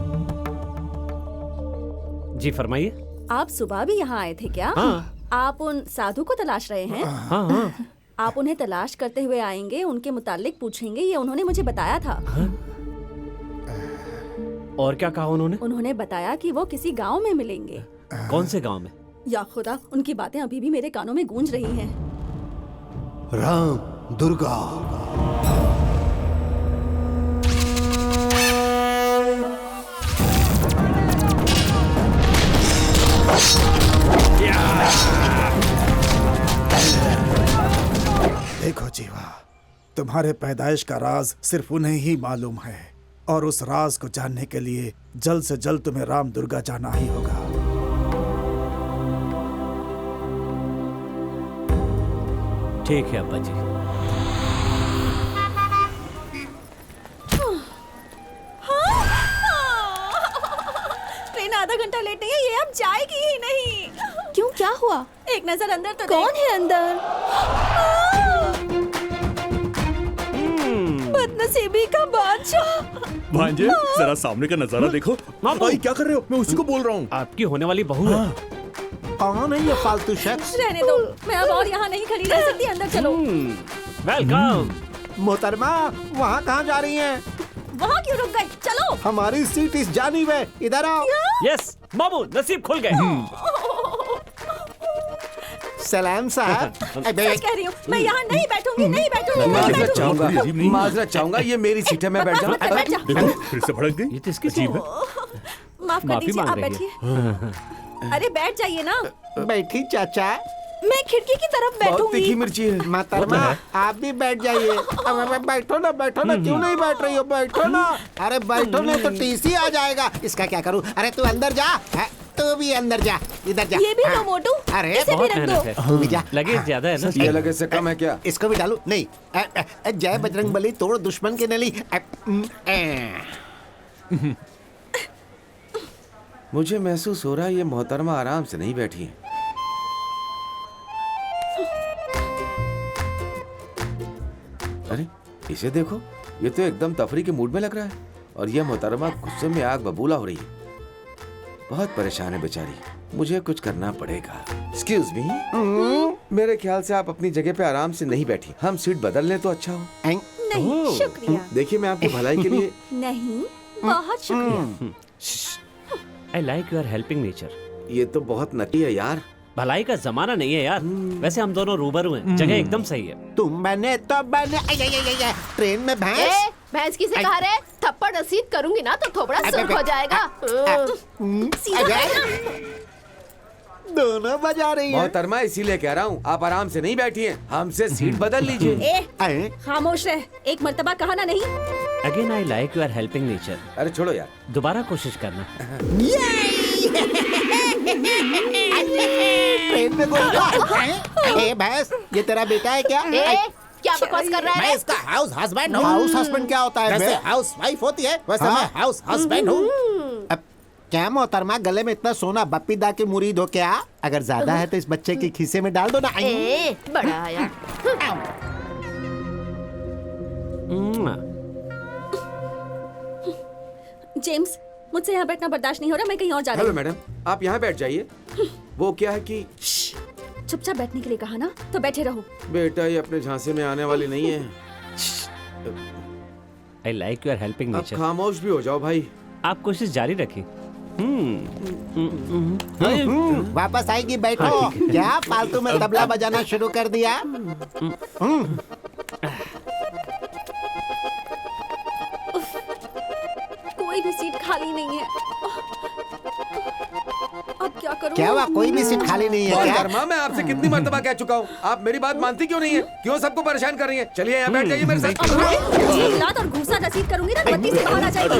जी फरमाइए। आप सुबह भी यहाँ आए थे क्या? हाँ। आप उन साधु को तलाश रहे हैं? हाँ हाँ। आप उन्हें तलाश करते हुए आएंगे, उनके मुतालिक पूछेंगे, ये उन्होंने मुझे बताया था। हाँ? और क्या कहा उन्होंने? उन्होंने बताया कि वो किसी गांव में मिलेंगे। कौन से गांव में? या खुदा, उनकी बातें अभी भी मेरे कानों में गूंज रही हैं। राम दुर्गा। देखो जीवा, तुम्हारे पैदाइश का राज सिर्फ उन्हें ही मालूम है, और उस राज को जानने के लिए जल्द से जल्द तुम्हें राम दुर्गा जाना ही होगा। ठीक है अब्बा जी। ट्रेन आधा घंटा लेट है, ये अब जाएगी ही नहीं। क्यों, क्या हुआ? एक नजर अंदर तो कौन है अंदर? बदनसीबी का बादशाह। भांजे, जरा सामने का नजारा देखो। भाई क्या कर रहे हो? मैं उसी को बोल रहा हूँ। आपकी होने वाली बहू है। कौन है ये फालतू शख्स? रहने दो, मैं अब और यहाँ नहीं खड़ी रह सकती। अंदर चलो। वेलकम। मोहतरमा, वहाँ कहाँ जा रही हैं? वहाँ क्यों रुक गए? चलो। हमारी सीट इस जानिब है, इधर आओ। यस बाबू, नसीब खुल गए। सलाम साहब। सच कह रही हूँ, मैं यहाँ नहीं बैठूंगी, नहीं बैठूंगी। माजरत चाहूंगा, ये मेरी सीट है, मैं बैठ जाऊँ। बैठ जा। फिर से भड़क गई। ये तो इसकी अजीब है। माफ कर माफी दीजिए, मांग आप रही बैठिए। अरे बैठ जाइए ना। बैठी चाचा। मैं खिड़की की तरफ बहुत तीखी बैठूंगी। मिर्ची है। मोहतरमा, आप भी बैठ जाइए। अब बैठो ना, बैठो ना, क्यों नहीं बैठ रही हो? बैठो ना। अरे बैठो नहीं तो टीसी आ जाएगा। इसका क्या करूँ? अरे तू अंदर जा। तू भी अंदर जा, इधर जा। ये भी लो मोटू। अरे इसे भी बहुत रख मेहनत दो। है। तू भी जा। लगेज ज्यादा है ना। ये लगे से कम है क्या? इसको भी डालू? नहीं। जय बजरंग बली, तोड़ दुश्मन की नली। मुझे महसूस हो रहा है ये मोहतरमा आराम से नहीं बैठी है। अरे इसे देखो, ये तो एकदम तफरी के मूड में लग रहा है, और ये मोहतरमा गुस्से में आग बबूला हो रही है। बहुत परेशान है बेचारी, मुझे कुछ करना पड़ेगा। एक्सक्यूज मी, मेरे ख्याल से आप अपनी जगह पे आराम से नहीं बैठी, हम सीट बदल लें तो अच्छा हो। नहीं, शुक्रिया। देखिए, मैं आपकी भलाई के लिए। नहीं, बहुत शुक्रिया। I like your helping nature. ये तो बहुत नकली है यार। भलाई का जमाना नहीं है यार। वैसे हम दोनों रूबरू हैं, जगह एकदम सही है। तुम मैंने तो मैंने ट्रेन में भैंस। भैंस किसे कहा रे? थप्पड़ रसीद करूंगी ना तो थोबड़ा सुर्ख हो जाएगा। दोनों बजा रही है। मोहतरमा, इसीलिए कह रहा हूँ, आप आराम से नहीं बैठी हैं, हमसे सीट बदल लीजिए। खामोश रह, एक मर्तबा कहा ना नहीं। Again I like your helping nature. अरे छोड़ो यार, दोबारा कोशिश करना। ट्रेन में कोई भैंस, ये तेरा बेटा है क्या? क्या बकवास कर रहा है? मैं इसका हाउस हस्बैंड हूँ। हाउस हस्बैंड क्या होता है? वैसे हाउस वाइफ होती है, वैसे मैं हाउस हस्बैंड हूँ। क्या मोहतरमा, गले में इतना सोना बप्पी दा की मुरीद हो क्या? अगर ज्यादा है तो इस बच्चे के खीसे में डाल दो ना। ए, बड़ा आया। जेम्स, मुझसे यहाँ बैठना बर्दाश्त नहीं हो रहा, मैं कहीं और जा रही हेलो हूँ। मैडम, आप यहाँ बैठ जाइए। वो क्या है कि चुपचाप बैठने के लिए कहा ना, तो बैठे रहो। बेटा ये अपने झांसे में आने वाली नहीं है। आई लाइक यूर हेल्पिंग आप नेचर। खामोश भी हो जाओ भाई। आप कोशिश जारी रखिए। वापस आएगी, बैठो। क्या फालतू में तबला बजाना शुरू कर दिया? कोई भी सीट खाली नहीं है। अब क्या करूं? क्या हुआ, कोई भी सीट खाली नहीं है क्या? मोहतरमा, मैं आपसे कितनी मर्तबा कह चुका हूँ, आप मेरी बात मानती क्यों नहीं है? क्यों सबको परेशान कर रही है? चलिए यहाँ बैठ जाइए मेरे साथ। लात और घूसा रसीद करूंगी ना, बत्ती से बाहर आ जाएगी।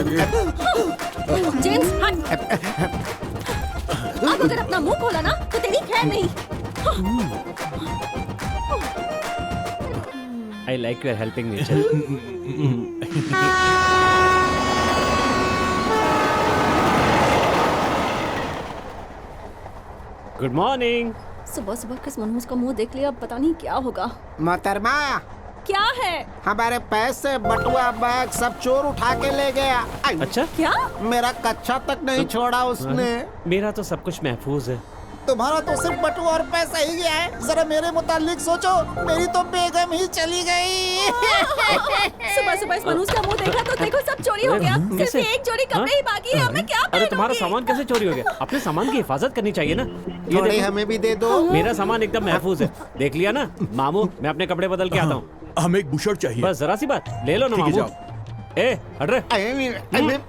जेम्स, हट। अब अगर अपना मुंह खोला ना तो तेरी खैर नहीं। I like your helping nature. Good morning. सुबह सुबह किस मनहूस का मुंह देख लिया, अब पता नहीं क्या होगा। मोहतरमा, क्या है? हमारे पैसे, बटुआ, बैग सब चोर उठा के ले गया। अच्छा, क्या? मेरा कच्चा तक नहीं छोड़ा उसने। मेरा तो सब कुछ महफूज है। तुम्हारा तो सिर्फ बटुआ और पैसा ही गया है। जरा मेरे मुतालिक सोचो, मेरी तो बेगम ही चली गई। सुबह सुबह इस मनहूस का मुंह देखा तो देखो सब चोरी हो गया। सिर्फ कैसे? एक जोड़ी कपड़े ही बाकी है, अब मैं क्या अरे तुम्हारा पहनूंगी? सामान कैसे चोरी हो गया? अपने सामान की हिफाजत करनी चाहिए ना। ये थोड़े देखो, हमें भी दे दो। मेरा सामान एकदम महफूज है। देख लिया ना मामू, मैं अपने कपड़े बदल के आता हूँ। हमें एक बुशर्ट चाहिए। बस जरा सी बात, ले लो ना ठीक है, मामू। ए हट रे।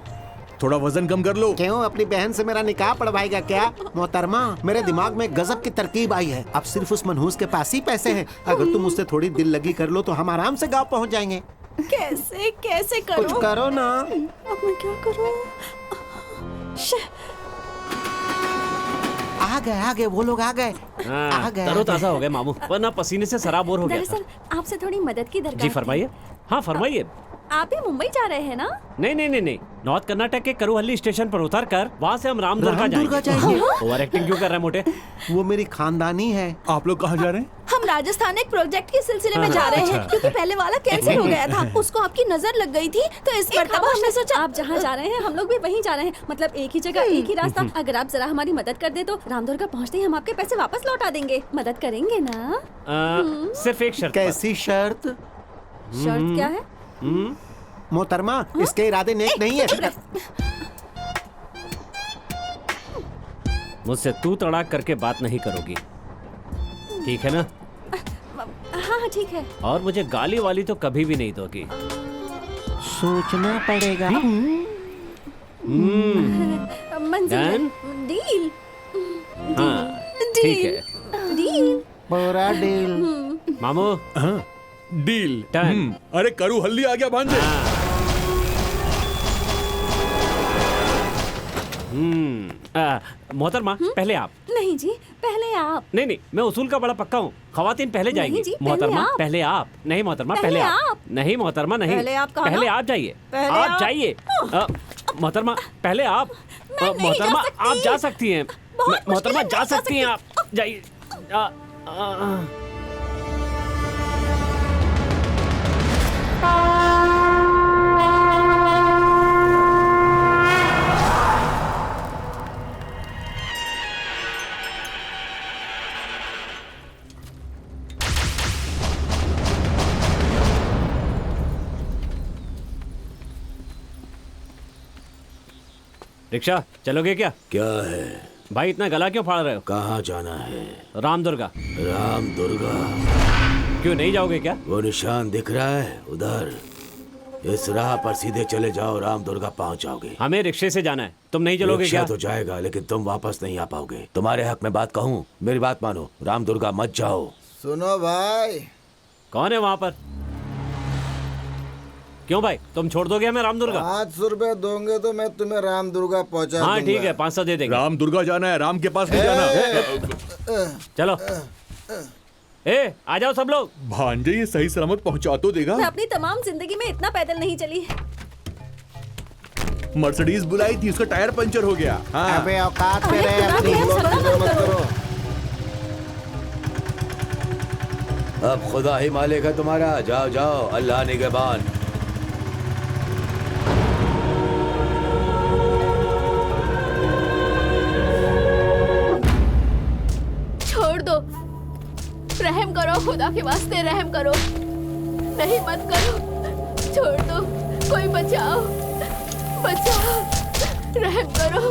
थोड़ा वजन कम कर लो। क्यों, अपनी बहन से मेरा निकाह पढ़वाएगा क्या? मोहतरमा, मेरे दिमाग में गजब की तरकीब आई है। अब सिर्फ उस मनहूस के पास ही पैसे हैं। अगर तुम उससे थोड़ी दिल लगी कर लो तो हम आराम से गांव पहुंच जाएंगे। कैसे कैसे करूं? कुछ करो ना। अब मैं क्या करूं? आ गए वो लोग, आ गए। आ गए, तरोताजा हो गए मामू, वरना पसीने से सराबोर हो गया था। दरअसल आपसे थोड़ी मदद की दरकार जी थी। फरमाइए। हाँ फरमाइए। आप ही मुंबई जा रहे हैं ना? नहीं, नॉर्थ कर्नाटक के करुहल्ली स्टेशन पर उतर कर वहाँ से हम रामदुर्गा रामदुर्गा जाएंगे। जाएंगे? ओवर एक्टिंग क्यों कर रहे हैं मोटे? वो मेरी खानदानी है। आप लोग कहाँ जा रहे हैं? हम राजस्थान एक प्रोजेक्ट के सिलसिले में जा रहे हैं, क्योंकि पहले वाला कैंसिल हो गया था। उसको आपकी नजर लग गई थी, तो इस मरतबा हमने सोचा आप जहाँ जा रहे हैं हम लोग भी वहीं जा रहे हैं। मतलब एक ही जगह, एक ही रास्ता। अगर आप जरा हमारी मदद कर दे तो रामदुर्गा पहुँचते ही हम आपके पैसे वापस लौटा देंगे। मदद करेंगे ना? सिर्फ एक शर्त पर। कैसी शर्त? शर्त क्या है? मोहतरमा, इसके इरादे नेक नहीं है। मुझसे तू तड़ाक करके बात नहीं करोगी, ठीक है ना? हाँ ठीक है। और मुझे गाली वाली तो कभी भी नहीं दोगी। सोचना पड़ेगा। डन? डील। हाँ ठीक है। डील। पूरा डील। मामू डील। Done. अरे करू हल्ली आ गया भांजे। मोहतरमा पहले आप। नहीं जी, पहले आप। नहीं, मैं उसूल का बड़ा पक्का हूँ। खवातीन पहले नहीं जाएंगी। जी, पहले मोहतरमा आप। पहले आप। नहीं मोहतरमा पहले पहले आप। आप। नहीं मोहतरमा नहीं। पहले आप कहा पहले ना? आप जाइए। पहले आप आप। जाइए। मोहतरमा पहले आप। मैं नहीं मोहतरमा जा सकती। आप जा सकती हैं। बहुत मोहतरमा मुश्किल जा है, जा सकती हैं आप। जाइए। रिक्शा चलोगे क्या? क्या है भाई इतना गला क्यों फाड़ रहे हो? कहाँ जाना है? रामदुर्गा। राम दुर्गा? क्यों नहीं जाओगे क्या? वो निशान दिख रहा है उधर, इस राह पर सीधे चले जाओ, राम दुर्गा पहुँच जाओगे। हमें रिक्शे से जाना है, तुम नहीं चलोगे रिक्शा क्या? तो जाएगा लेकिन तुम वापस नहीं आ पाओगे। तुम्हारे हक में बात कहूँ, मेरी बात मानो, राम दुर्गा मत जाओ। सुनो भाई, कौन है वहाँ पर? क्यों भाई, तुम छोड़ दोगे हमें रामदुर्गा? 500 रुपए दोगे तो मैं तुम्हें राम दुर्गा पहुंचा हाँ दूंगा। ठीक है, 500 दे देंगे। राम दुर्गा जाना है, राम के पास नहीं जाना। चलो ए आ जाओ सब लोग। भांजे ये सही सलामत पहुंचा तो देगा। मैं अपनी तमाम जिंदगी में इतना पैदल नहीं चली। मर्सिडीज बुलाई थी, उसका टायर पंचर हो गया। हाँ। अबे औकात में रहे, अपनी हिम्मत मत करो। अब खुदा ही मालिक है तुम्हारा। जाओ जाओ, अल्लाह निगहबान। छोड़ दो, रहम करो, खुदा के वास्ते रहम करो। नहीं मत करो, छोड़ दो, कोई बचाओ, बचाओ, रहम करो,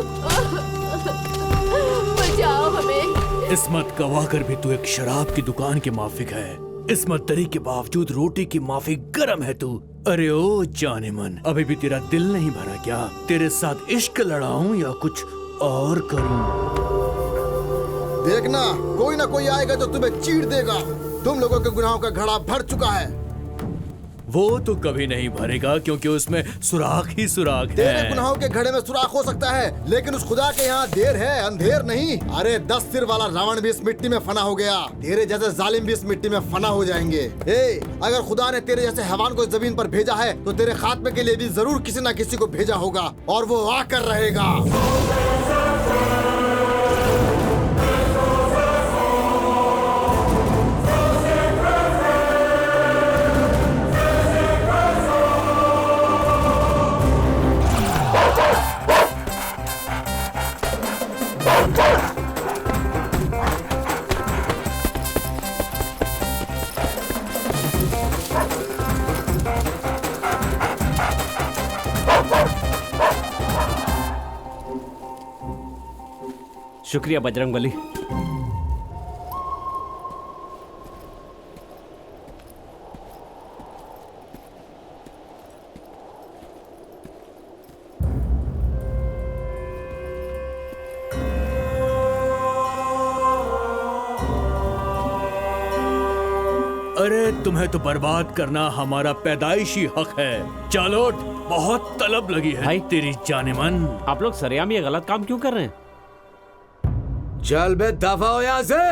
बचाओ हमें। इस्मत गवाह कर भी तू एक शराब की दुकान के माफिक है। इस्मत दरी के बावजूद रोटी की माफिक गरम है तू। अरे ओ जाने मन, अभी भी तेरा दिल नहीं भरा क्या? तेरे साथ इश्क लड़ाऊं या कुछ और करूं? देखना, कोई ना कोई आएगा जो तुम्हें चीर देगा। तुम लोगों के गुनाहों का घड़ा भर चुका है। वो तो कभी नहीं भरेगा क्योंकि उसमें सुराख ही सुराख है। तेरे गुनाहों के घड़े में सुराख हो सकता है, लेकिन उस खुदा के यहाँ देर है, अंधेर नहीं। अरे 10 सिर वाला रावण भी इस मिट्टी में फना हो गया। तेरे जैसे जालिम भी इस मिट्टी में फना हो जाएंगे। अगर खुदा ने तेरे जैसे हैवान को जमीन पर भेजा है तो तेरे खात्मे के लिए भी जरूर किसी न किसी को भेजा होगा, और वो आकर रहेगा। शुक्रिया बजरंगबली। अरे तुम्हें तो बर्बाद करना हमारा पैदाइशी हक है। चलो, बहुत तलब लगी है भाई, तेरी जाने मन। आप लोग सरेआम ये गलत काम क्यों कर रहे हैं? चल बे, दफा हो यहाँ से।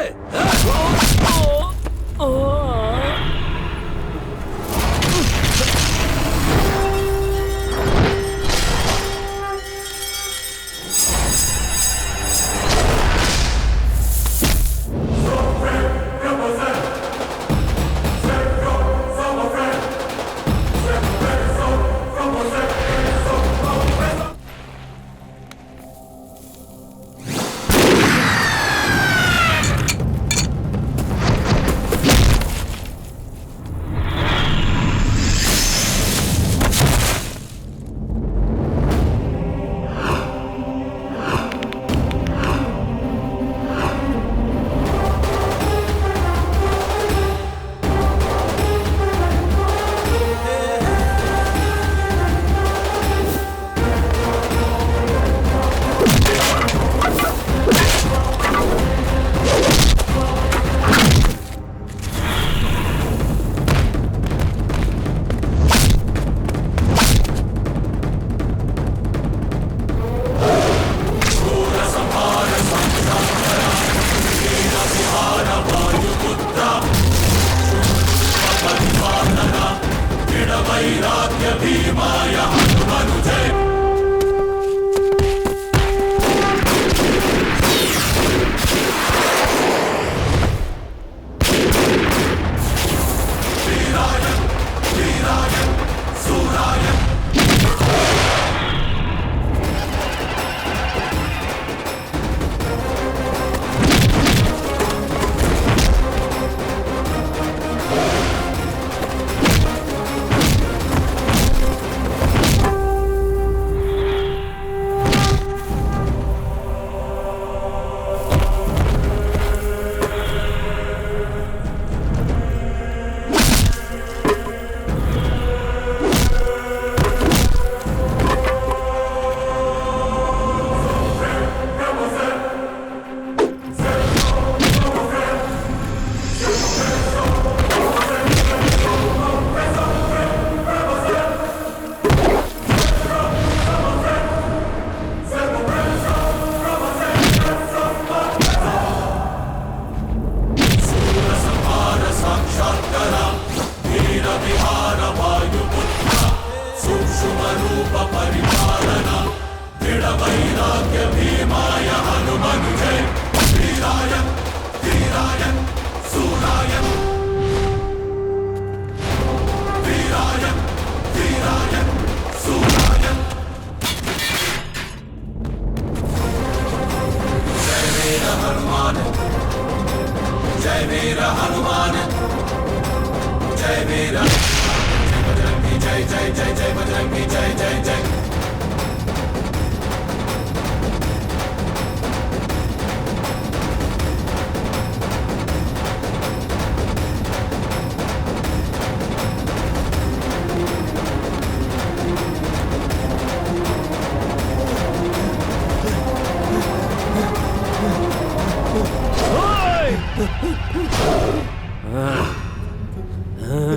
बजरंगी जय जय जय।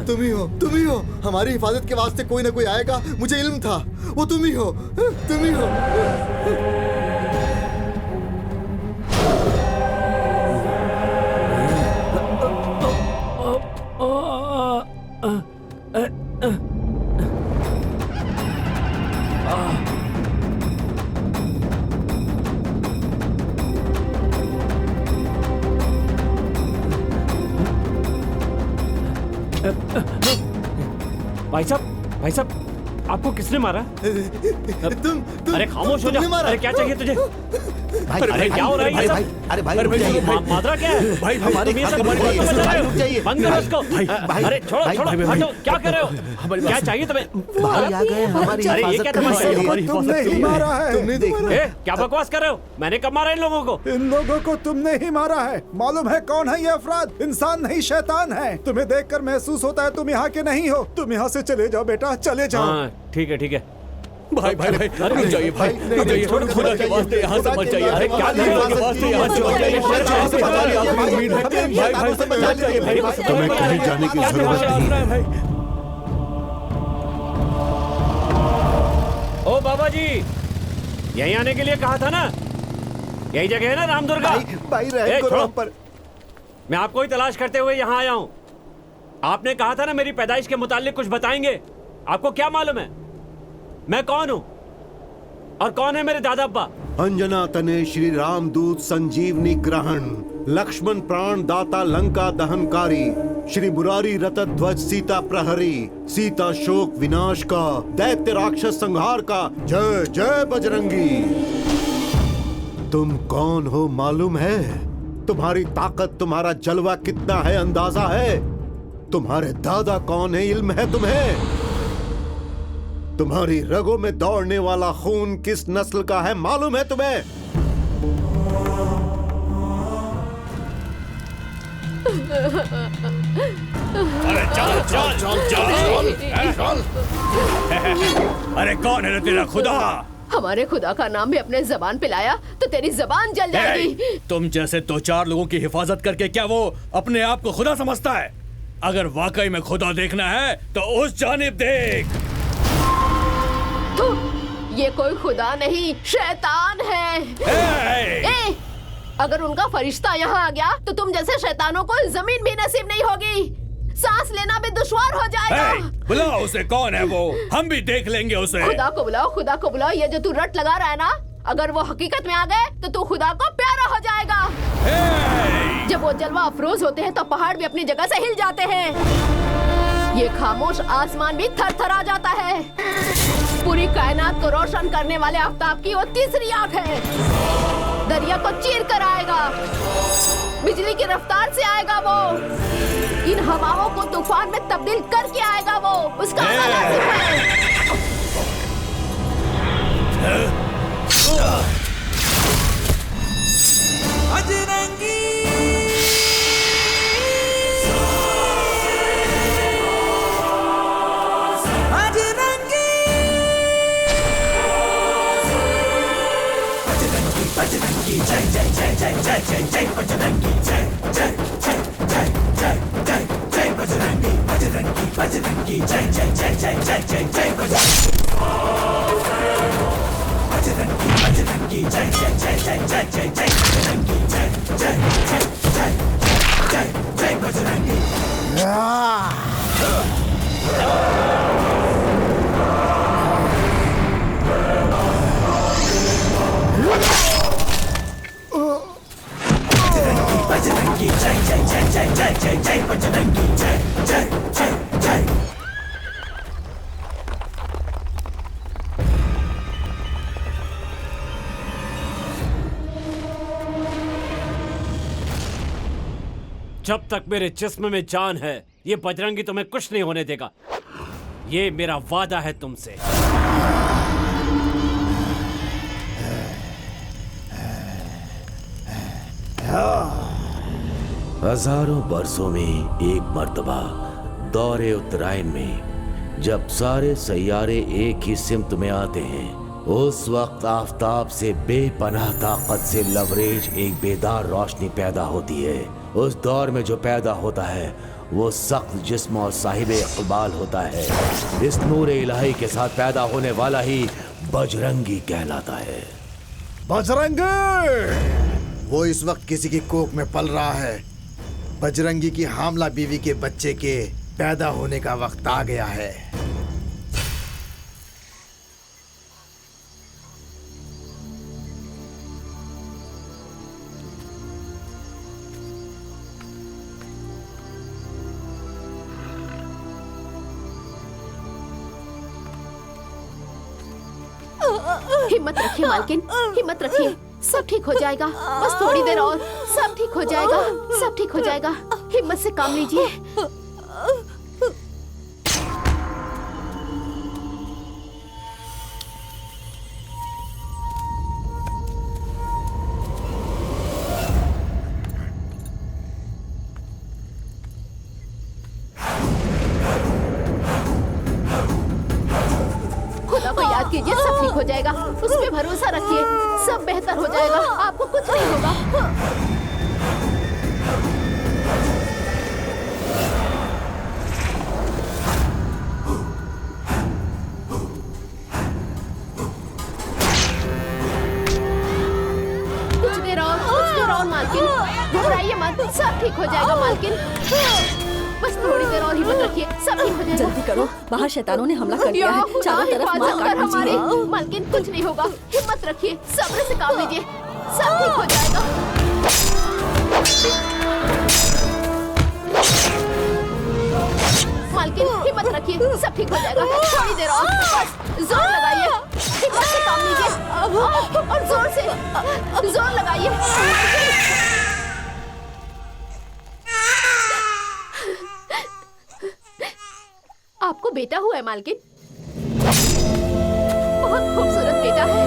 तुम ही हो हमारी हिफाजत के वास्ते कोई ना कोई आएगा, मुझे इल्म था, वो तुम ही हो, तुम ही हो। भाई साहब आपको किसने मारा? तुम अरे खामोश हो जा। अरे क्या चाहिए तुझे? अरे क्या हो रहा है ये सब? अरे भाई मादरा क्या है? भाई तुम ये सब बंद करो इसको। अरे छोड़ो हटो, क्या कर रहे हो? क्या चाहिए तुम्हें? भाई आ गए हमारी अरे ये क्या तमाशा है? तुमने ही मारा है। तुमने देखा? क्या बकवास कर रहे हो? मैंने कब मारा इन लोगों को? इन लोगों को तुमने ही मारा है। मालूम है कौन है ये अफराद? इंसान नहीं शैतान है। तुम्हें देखकर महसूस होता है तुम यहाँ के नहीं हो। तुम यहाँ से चले जाओ बेटा, चले जाओ। हाँ ठीक है। भाई रुक जाइए भाई, रुक जाइए, खुदा के वास्ते यहाँ से मत जाइए। अरे क्या खुदा के वास्ते यहाँ से मत जाइए। भाई तुम्हें कहीं जाने की जरूरत नहीं है। ओ बाबा जी, यहीं आने के लिए कहा था ना? यही जगह है ना रामदुर्गा? भाई रहम करो हम पर। मैं आपको ही तलाश करते हुए यहाँ आया हूँ। आपने कहा था ना मेरी पैदाइश के मुतालिक कुछ बताएंगे। आपको क्या मालूम है मैं कौन हूँ और कौन है मेरे दादा अब्बा? अंजना तने श्री राम दूत संजीवनी ग्रहण, लक्ष्मण प्राण दाता लंका दहनकारी, श्री मुरारी रतत ध्वज सीता प्रहरी, सीता शोक विनाश का, दैत्य राक्षस संहार का, जय जय बजरंगी। तुम कौन हो मालूम है? तुम्हारी ताकत, तुम्हारा जलवा कितना है अंदाजा है? तुम्हारे दादा कौन है इल्म है तुम्हें? तुम्हारी रगों में दौड़ने वाला खून किस नस्ल का है मालूम है तुम्हें? अरे चल। अरे कौन है तेरा खुदा? हमारे खुदा का नाम भी अपने जबान पे लाया तो तेरी जबान जल जाएगी। तुम जैसे 2-4 लोगों की हिफाजत करके क्या वो अपने आप को खुदा समझता है? अगर वाकई में खुदा देखना है तो उस जानिब देख। तो ये कोई खुदा नहीं, शैतान है। अगर उनका फरिश्ता यहाँ आ गया तो तुम जैसे शैतानों को जमीन भी नसीब नहीं होगी, सांस लेना भी दुश्वार हो जाएगा। बुलाओ उसे, कौन है वो? हम भी देख लेंगे उसे। खुदा को बुलाओ। ये जो तू रट लगा रहा है ना, अगर वो हकीकत में आ गए तो तू खुदा को प्यारा हो जाएगा। जब वो जलवा अफरोज होते हैं तो पहाड़ भी अपनी जगह से हिल जाते हैं। ये खामोश आसमान भी थरथरा जाता है। पूरी कायनात को रोशन करने वाले आफ्ताब की वो तीसरी आंख है। दरिया को चीर कर आएगा, बिजली की रफ्तार से आएगा वो, इन हवाओं को तूफान में तब्दील करके आएगा वो। उसका आना लाजिम है। बजरंगी बजरंगी जय जय जय जय जय जय जय बजरंगी जय जय जय जय जय जय जय बजरंगी बजरंगी जय जय जय जय जय जय जय बजरंगी जय जय जय जय जय जय जय बजरंगी जय जय जय जय जय जय बजरंगी। बजरंगी जय जय जय जय जय जय जय बजरंगी जय जय जय जय। जब तक मेरे जिस्म में जान है ये बजरंगी तुम्हें कुछ नहीं होने देगा। ये मेरा वादा है तुमसे। हजारों बरसों में एक मर्तबा दौरे उत्तरायण में जब सारे सैयारे एक ही सिमत में आते हैं, उस वक्त आफताब से बेपनाह ताकत से लवरेज एक बेदार रोशनी पैदा होती है। उस दौर में जो पैदा होता है वो सख्त जिस्म और साहिब इक़बाल होता है। इस नूर इलाही के साथ पैदा होने वाला ही बजरंगी कहलाता है। बजरंगी! वो इस वक्त किसी की कोख में पल रहा है। बजरंगी की हामला बीवी के बच्चे के पैदा होने का वक्त आ गया है। हिम्मत रखिए मालकिन, हिम्मत रखिए, सब ठीक हो जाएगा। बस थोड़ी देर और, सब ठीक हो जाएगा, सब ठीक हो जाएगा। हिम्मत से काम लीजिए। खुदा को याद कीजिए, सब ठीक हो जाएगा। उस पे भरोसा रखिए, सब बेहतर हो जाएगा। आपको कुछ नहीं होगा। कुछ देर और मालकिन, घबराइए मत, सब ठीक हो जाएगा मालकिन। बस थोड़ी देर और हिम्मत रखिए, सब ठीक हो जाएगा। जल्दी करो, बाहर शैतानों ने हमला कर दिया है। चारों तरफ मार काट हमारे दीजिए। मालकिन, कुछ नहीं होगा। हिम्मत रखिए, सब्र से काम लीजिए, सब ठीक हो जाएगा। मालकिन, हिम्मत रखिए, सब ठीक हो जाएगा। थोड़ी देर और, बस जोर लगाइए, हिम्मत से काम लीजिए और जोर लगाइए। आपको बेटा हुआ है मालकिन, बहुत खूबसूरत बेटा है।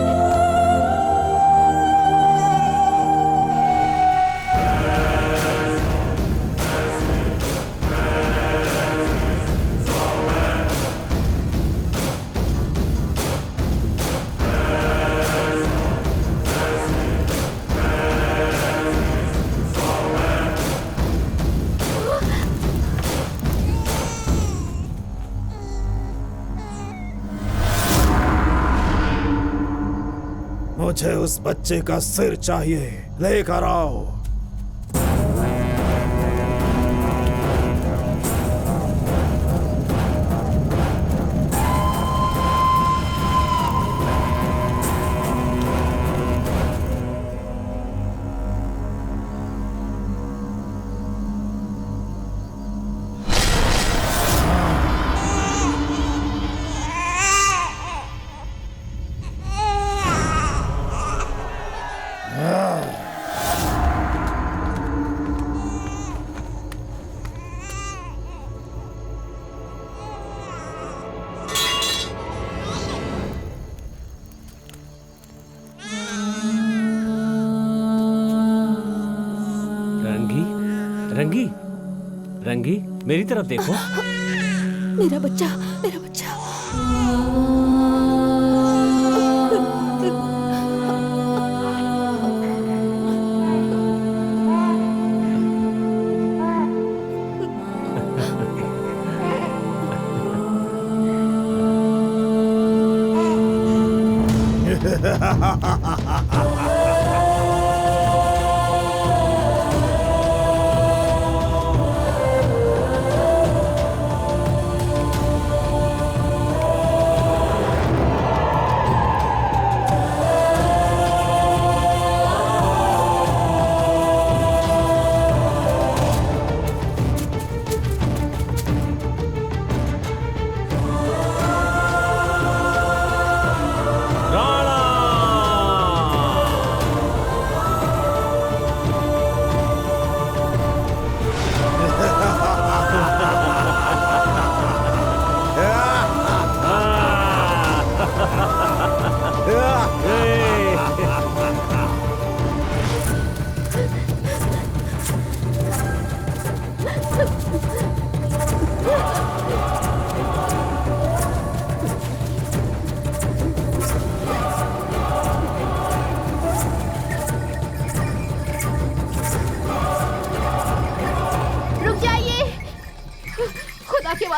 मुझे उस बच्चे का सिर चाहिए, लेकर आओ। रंगी, मेरी तरफ देखो। मेरा बच्चा, मेरा बच्चा।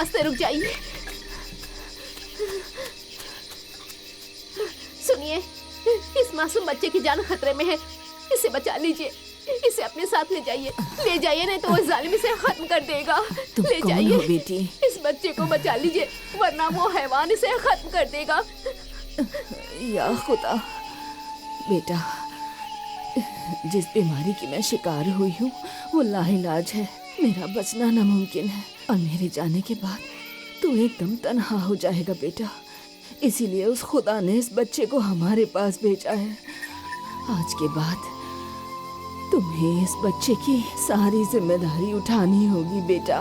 वास्ते रुक जाइए। सुनिए, इस मासूम बच्चे की जान खतरे में है, इसे बचा लीजिए, इसे अपने साथ ले जाइए, ले जाइए, नहीं तो वो जालिम इसे खत्म कर देगा। तुम ले कौन जाइए हो बेटी? इस बच्चे को बचा लीजिए, वरना वो हैवान इसे खत्म कर देगा। या खुदा, बेटा, जिस बीमारी की मैं शिकार हुई हूँ वो लाइलाज है। मेरा बचना नामुमकिन है और मेरे जाने के बाद तू एकदम तन्हा हो जाएगा बेटा। इसीलिए उस खुदा ने इस बच्चे को हमारे पास भेजा है। आज के बाद तुम्हें इस बच्चे की सारी जिम्मेदारी उठानी होगी बेटा।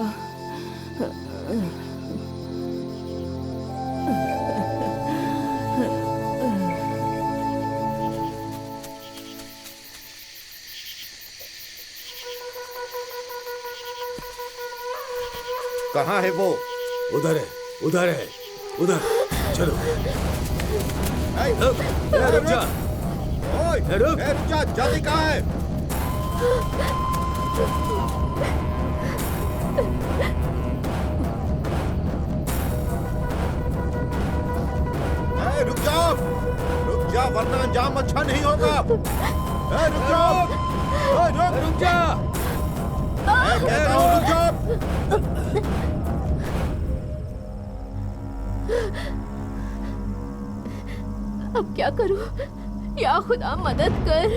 कहाँ है वो? उधर है, उधर है, उधर। चलो। रुक जा। रुक जा, जाती कहाँ है? रुक जा वरना अंजाम अच्छा नहीं होगा। रुक जाओ, रुक जा। कहता हूँ रुक जाओ। अब क्या करूं? या खुदा मदद कर।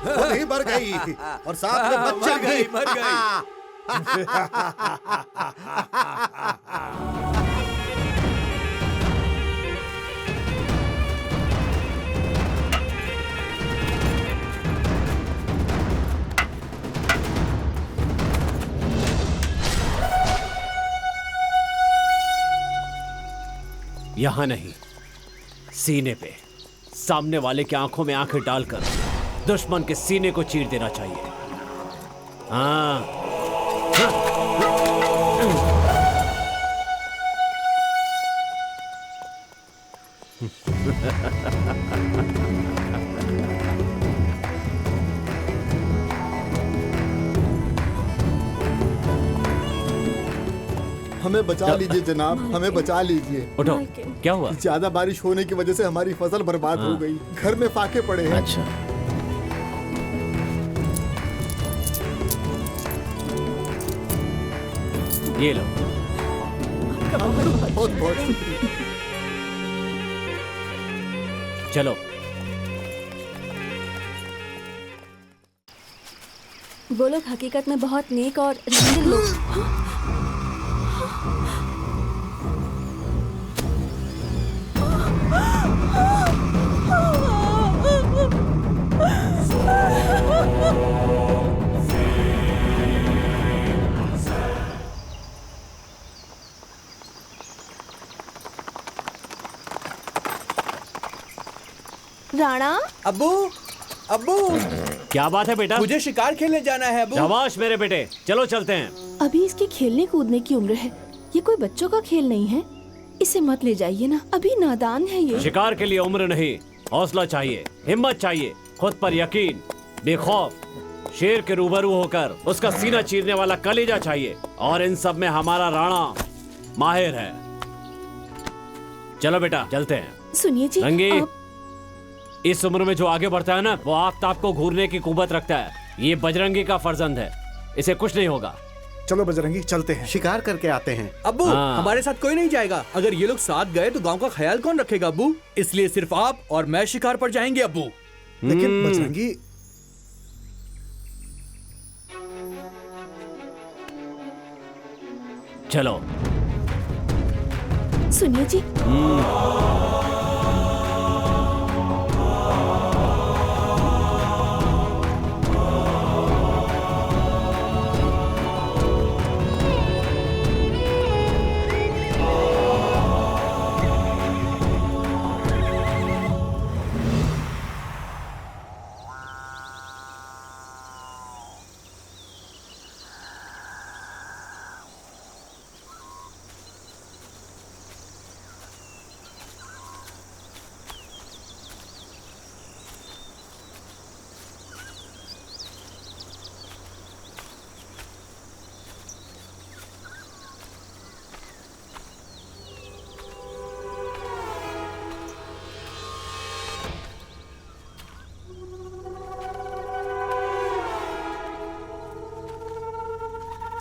वो नहीं मर गई और साथ में बच्चा भी मर गई। यहां नहीं, सीने पे, सामने वाले की आंखों में आंखें डालकर दुश्मन के सीने को चीर देना चाहिए। हाँ, हमें बचा लीजिए जनाब, हमें बचा लीजिए। उठो। क्या हुआ? ज्यादा बारिश होने की वजह से हमारी फसल बर्बाद हो गई, घर में फाके पड़े हैं। अच्छा, ये लो। बहुत बहुत शुक्रिया। चलो। वो लोग हकीकत में बहुत नेक और रंगीन लोग। राणा, अब्बू, अब्बू, क्या बात है बेटा? मुझे शिकार खेलने जाना है अब्बू। शाबाश मेरे बेटे, चलो चलते हैं। अभी इसके खेलने कूदने की उम्र है, ये कोई बच्चों का खेल नहीं है। इसे मत ले जाइए ना, अभी नादान है ये। शिकार के लिए उम्र नहीं, हौसला चाहिए, हिम्मत चाहिए, खुद पर यकीन, बेखौफ शेर के रूबरू होकर उसका सीना चीरने वाला कलेजा चाहिए। और इन सब में हमारा राणा माहिर है। चलो बेटा, चलते हैं। सुनिए जी, रंगी, इस उम्र में जो आगे बढ़ता है ना, वो आफताब को घूरने की कुव्वत रखता है। ये बजरंगी का फर्जंद है, इसे कुछ नहीं होगा। चलो बजरंगी, चलते हैं, शिकार करके आते हैं। अब्बू, हाँ। हमारे साथ कोई नहीं जाएगा। अगर ये लोग साथ गए तो गांव का ख्याल कौन रखेगा अब्बू? इसलिए सिर्फ आप और मैं शिकार पर जाएंगे अब्बू। लेकिन बजरंगी, चलो। सुनिए जी,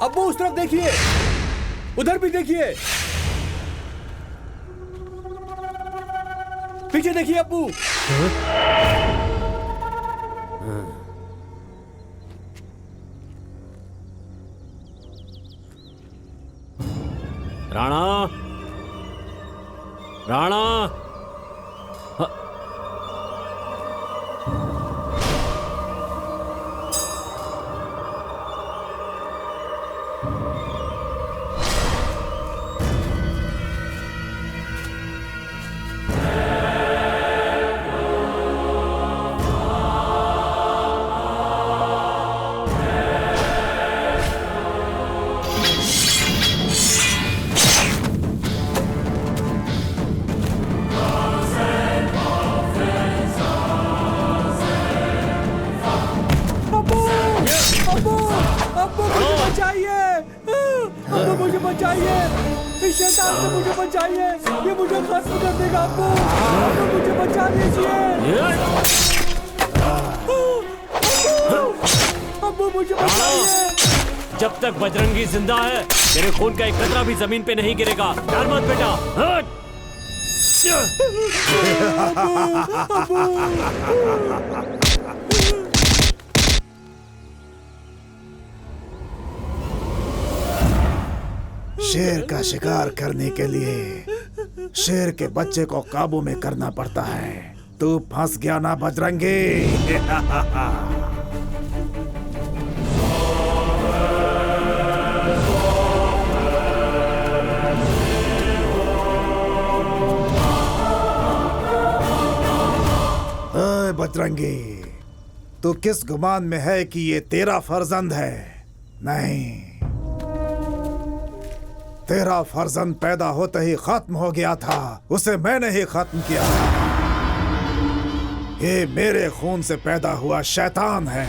अब्बू उस तरफ देखिए, उधर भी देखिए, पीछे देखिए अब्बू। राणा, राणा, मुझे बचाइए, इस शैतान से मुझे बचाइए, ये मुझे खत्म कर देगा। अब्बू, मुझे बचा लीजिए। अब्बू मुझे बचाइए। जब तक बजरंगी जिंदा है तेरे खून का एक कतरा भी जमीन पे नहीं गिरेगा। डर मत बेटा। शेर का शिकार करने के लिए शेर के बच्चे को काबू में करना पड़ता है। तू फंस गया ना बजरंगी। ओए बजरंगी, तू किस गुमान में है कि ये तेरा फर्जंद है? नहीं, तेरा फर्जंद पैदा होते ही खत्म हो गया था, उसे मैंने ही खत्म किया। ये मेरे खून से पैदा हुआ शैतान है।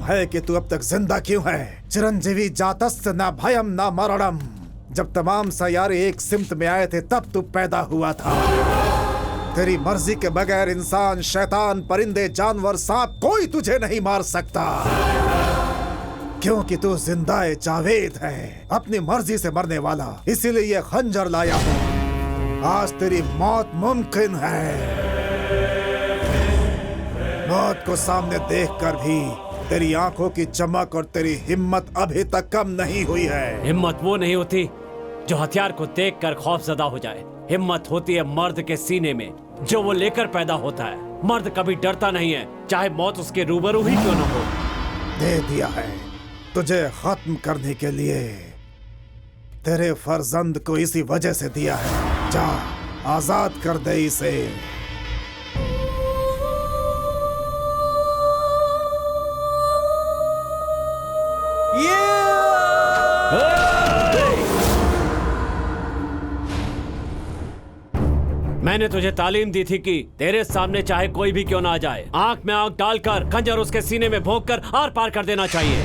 है कि तू अब तक जिंदा क्यों है? चिरंजीवी जातस्य न भयम न मरणम। जब तमाम सैयारे एक सिमत में आए थे तब तू पैदा हुआ था। तेरी मर्जी के बगैर इंसान, शैतान, परिंदे, जानवर, सांप कोई तुझे नहीं मार सकता, क्योंकि तू जिंदाए जावेद है, अपनी मर्जी से मरने वाला। इसीलिए ये खंजर लाया हूं। आज तेरी मौत मुमकिन है। मौत को सामने देखकर भी तेरी आंखों की चमक और तेरी हिम्मत अभी तक कम नहीं हुई है। हिम्मत वो नहीं होती जो हथियार को देखकर खौफजदा हो जाए। हिम्मत होती है मर्द के सीने में, जो वो लेकर पैदा होता है। मर्द कभी डरता नहीं है, चाहे मौत उसके रूबरू ही क्यों न हो। दे दिया है तुझे खत्म करने के लिए। तेरे फर्जंद को इसी वजह से दिया है। जा, आजाद कर दे इसे। मैंने तुझे तालीम दी थी कि तेरे सामने चाहे कोई भी क्यों ना आ जाए, आंख में आंख डालकर खंजर उसके सीने में भोंक कर आर पार कर देना चाहिए।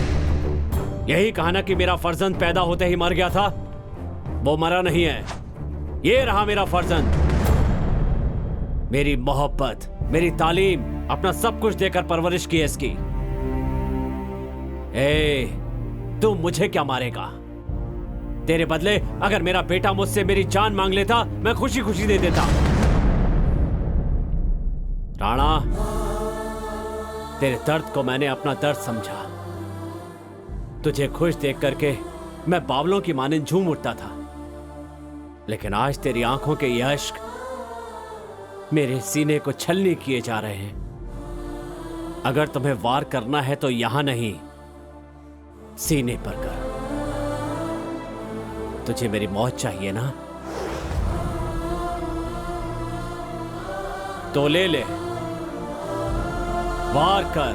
यही कहा ना कि मेरा फर्जंद पैदा होते ही मर गया था। वो मरा नहीं है, ये रहा मेरा फर्जंद। मेरी मोहब्बत, मेरी तालीम, अपना सब कुछ देकर परवरिश की है इसकी। तू मुझे क्या मारेगा? तेरे बदले अगर मेरा बेटा मुझसे मेरी जान मांग लेता, मैं खुशी खुशी दे देता। राणा, तेरे दर्द को मैंने अपना दर्द समझा। तुझे खुश देख करके मैं बावलों की मानिंद झूम उठता था, लेकिन आज तेरी आंखों के ये अश्क मेरे सीने को छलनी किए जा रहे हैं। अगर तुम्हें वार करना है तो यहां नहीं, सीने पर कर। तुझे मेरी मौत चाहिए ना, तो ले ले, वार कर।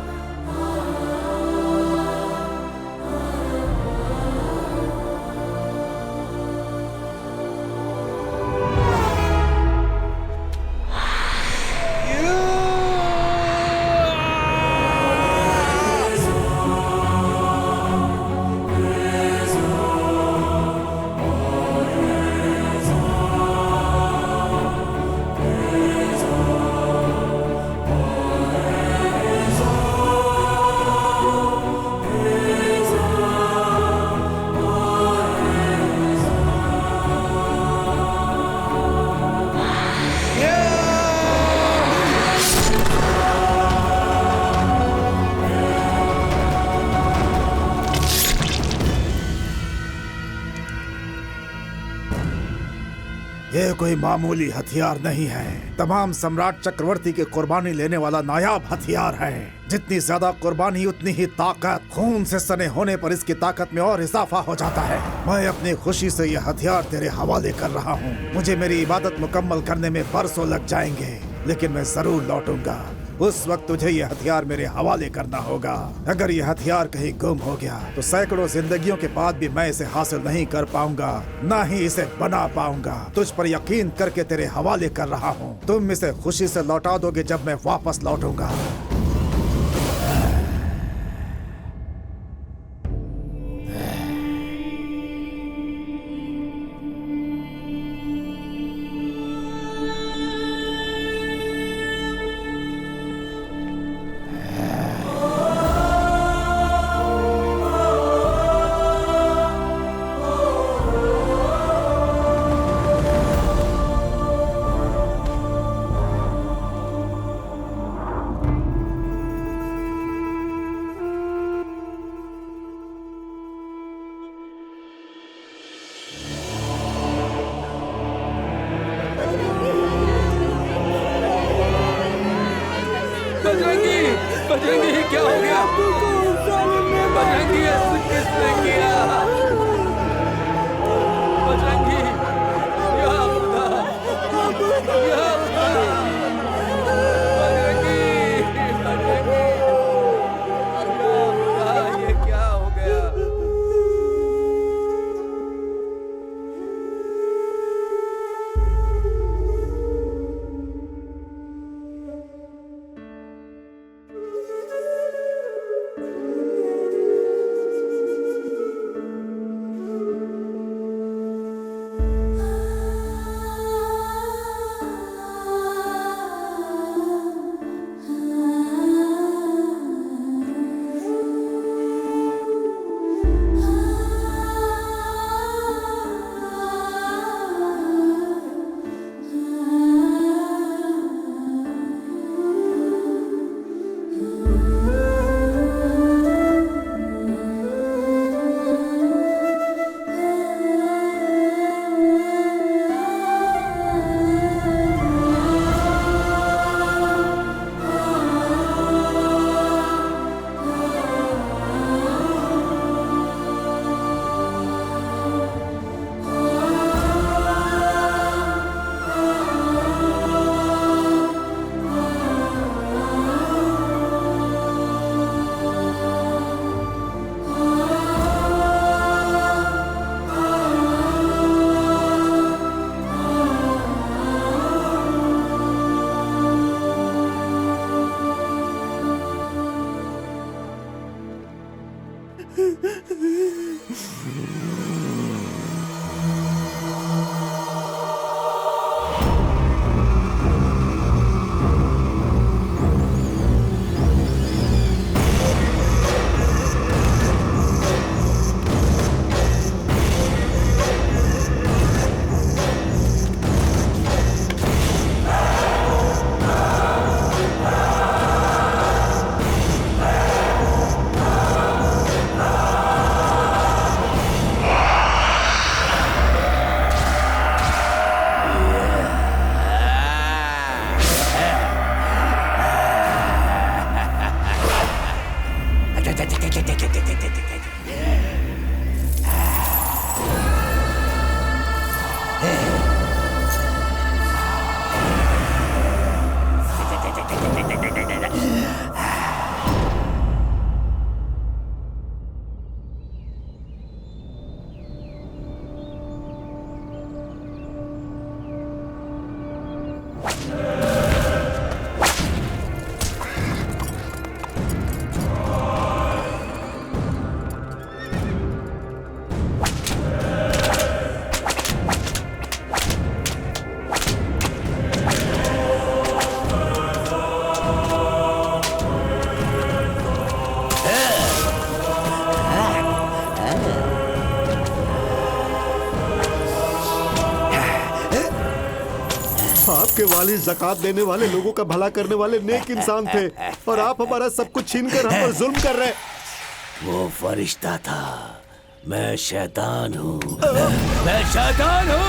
ये कोई मामूली हथियार नहीं है, तमाम सम्राट चक्रवर्ती की कुर्बानी लेने वाला नायाब हथियार है। जितनी ज्यादा कुर्बानी उतनी ही ताकत। खून से सने होने पर इसकी ताकत में और इजाफा हो जाता है। मैं अपनी खुशी से यह हथियार तेरे हवाले कर रहा हूँ। मुझे मेरी इबादत मुकम्मल करने में बरसों लग जाएंगे, लेकिन मैं जरूर लौटूंगा। उस वक्त तुझे यह हथियार मेरे हवाले करना होगा। अगर यह हथियार कहीं गुम हो गया तो सैकड़ों जिंदगियों के बाद भी मैं इसे हासिल नहीं कर पाऊंगा, ना ही इसे बना पाऊंगा। तुझ पर यकीन करके तेरे हवाले कर रहा हूँ। तुम इसे खुशी से लौटा दोगे जब मैं वापस लौटूंगा। बजरंगी क्या हो गया? बजरंगी ऐसा किसने किया? बजरंगी या खुदा, या खुदा, बजरंगी, बजरंगी, या खुदा, ये क्या हो गया? आपके वालिद ज़कात देने वाले लोगों का भला करने वाले नेक इंसान थे, और आप हमारा सब कुछ छीन कर हम पर जुल्म कर रहे। वो फरिश्ता था मैं शैतान हूँ। मैं शैतान हूँ।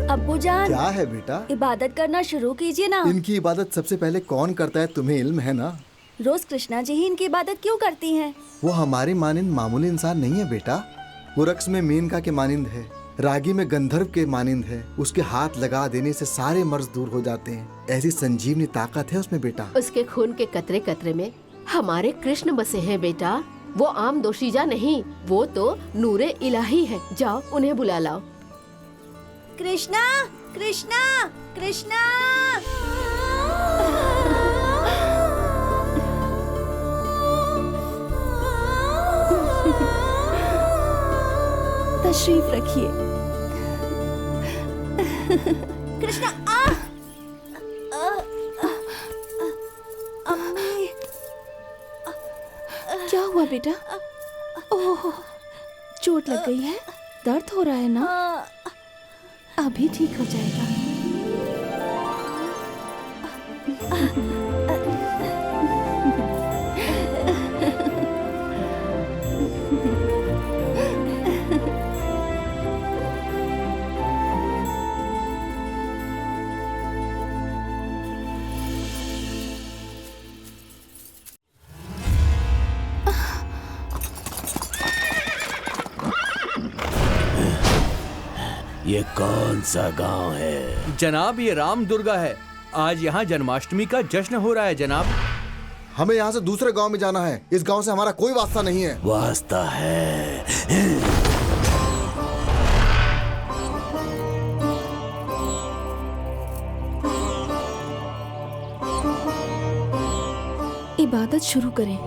अब्बू जान, क्या है बेटा? इबादत करना शुरू कीजिए ना। इनकी इबादत सबसे पहले कौन करता है तुम्हें इल्म है ना? रोज कृष्णा जी ही इनकी इबादत क्यों करती हैं? वो हमारी मानिंद मामूली इंसान नहीं है बेटा। वो रक्स में मेनका के मानिंद है, रागी में गंधर्व के मानिंद है। उसके हाथ लगा देने से सारे मर्ज दूर हो जाते हैं। ऐसी संजीवनी ताकत है उसमें बेटा। उसके खून के कतरे कतरे में हमारे कृष्ण बसे हैं बेटा। वो आम दोशीजा नहीं, वो तो नूरे इलाही है। जाओ उन्हें बुला लाओ। कृष्णा, कृष्णा, कृष्णा। तशरीफ रखिए। कृष्णा, अम्मी। क्या हुआ बेटा? ओह, चोट लग गई है? दर्द हो रहा है ना? अभी ठीक हो जाएगा। ये कौन सा गांव है? जनाब ये राम दुर्गा है। आज यहाँ जन्माष्टमी का जश्न हो रहा है जनाब। हमें यहाँ से दूसरे गांव में जाना है। इस गांव से हमारा कोई वास्ता नहीं है। वास्ता है। इबादत शुरू करें।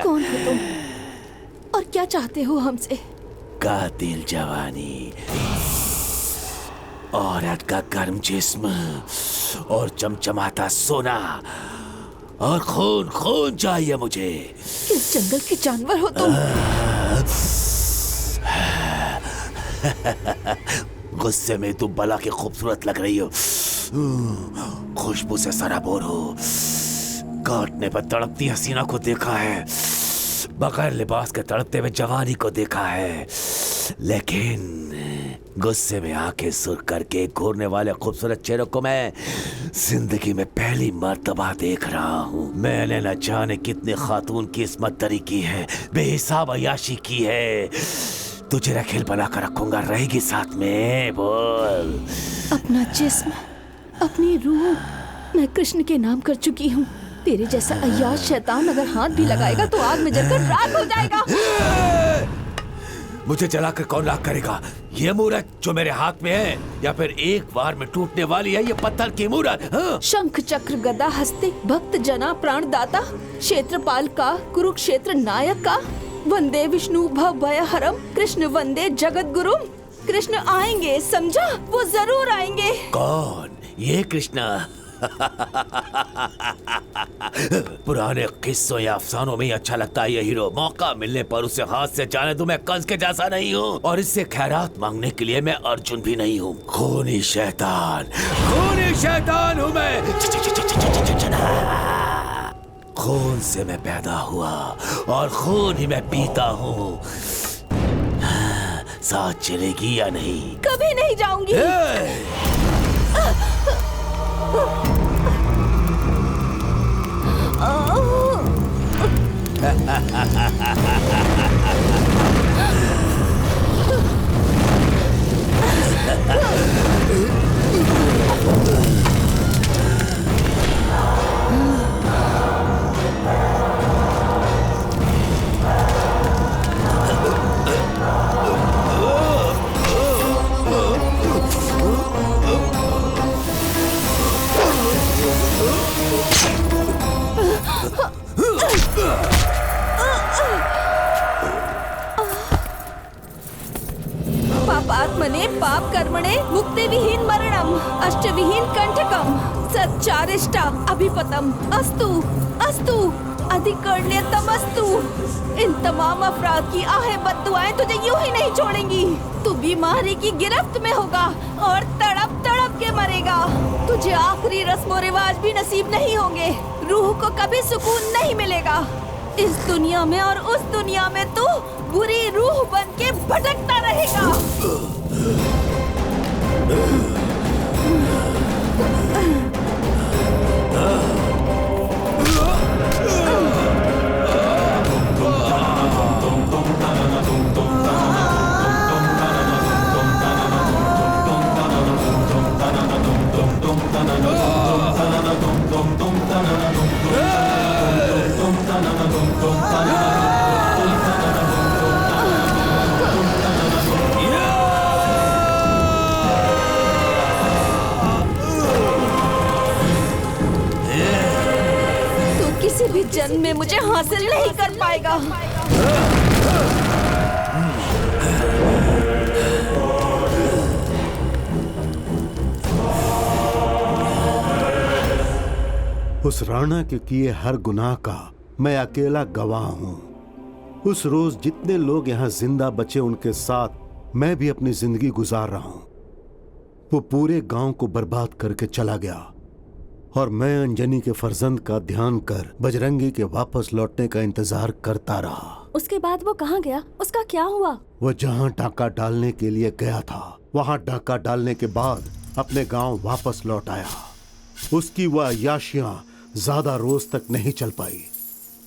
कौन हो तुम और क्या चाहते हो हमसे? कातिल जवानी, औरत का गर्म जिस्म और चमचमाता सोना और खून खून चाहिए मुझे। किस जंगल के जानवर हो तुम? गुस्से में तुम बला के खूबसूरत लग रही हो। खुशबू से सराबोर हो। काटने पर तड़पती हसीना को देखा है, बगैर लिबास के तड़पते हुए जवानी को देखा है, लेकिन गुस्से में आंखें सुर्ख करके घूरने वाले खूबसूरत चेहरे को मैं जिंदगी में पहली मर्तबा देख रहा हूँ। मैंने न जाने कितने खातून की इस्मत दरी की है, बेहिसाब अयाशी की है। तुझे रखेल बनाकर रखूंगा, रहेगी साथ में। बोल। अपना जिस्म, अपनी रूह मैं कृष्ण के नाम कर चुकी हूँ। तेरे जैसा अय्याश शैतान अगर हाथ भी लगाएगा तो आग में जलकर राख हो जाएगा। मुझे जलाकर कौन राख करेगा? ये मूरत जो मेरे हाथ में है या फिर एक बार में टूटने वाली है ये पत्थर की मूरत? हाँ? शंख चक्र गदा हस्ते भक्त जना प्राण दाता, क्षेत्रपाल का कुरुक्षेत्र नायक का, वंदे विष्णु भय हरम, कृष्ण वंदे जगत गुरु। कृष्ण आएंगे, समझा? वो जरूर आएंगे। कौन? ये कृष्णा? पुराने किस्सों या अफसानों में ही अच्छा लगता है ये हीरो। मौका मिलने पर उसे हाथ से जाने दूं। मैं कंस के जैसा नहीं हूँ और इससे खैरात मांगने के लिए मैं अर्जुन भी नहीं हूँ। खूनी शैतान हूँ मैं। खून से मैं पैदा हुआ और खून ही मैं पीता हूँ। साथ चलेगी या नहीं? कभी नहीं जाऊंगी। पापात्मने पाप कर्मणे मुक्ति विहीन मरणम अष्ट विहीन कंठकम सच्चारिष्टा अभिपतम अस्तु अस्तु अधिकर्ण्यतम अस्तु। इन तमाम अपराध की आहें बद्दुआएं तुझे यूं ही नहीं छोड़ेंगी। तू बीमारी की गिरफ्त में होगा और तड़प तड़प के मरेगा। तुझे आखिरी रस्मों रिवाज भी नसीब नहीं होंगे। रूह को कभी सुकून नहीं मिलेगा। इस दुनिया में और उस दुनिया में तू बुरी रूह बन के भटकता रहेगा। किसी भी जन्म में मुझे हासिल नहीं कर पाएगा। उस राणा के किए हर गुनाह का मैं अकेला गवाह हूँ। उस रोज जितने लोग यहाँ जिंदा बचे उनके साथ मैं भी अपनी जिंदगी गुजार रहा हूँ। वो पूरे गांव को बर्बाद करके चला गया और मैं अंजनी के फर्जंद का ध्यान कर बजरंगी के वापस लौटने का इंतजार करता रहा। उसके बाद वो कहाँ गया? उसका क्या हुआ? वो जहाँ डाका डालने के लिए गया था वहाँ डाका डालने के बाद अपने गांव वापस लौट आया। उसकी वह अय्याशियां ज्यादा रोज तक नहीं चल पाई।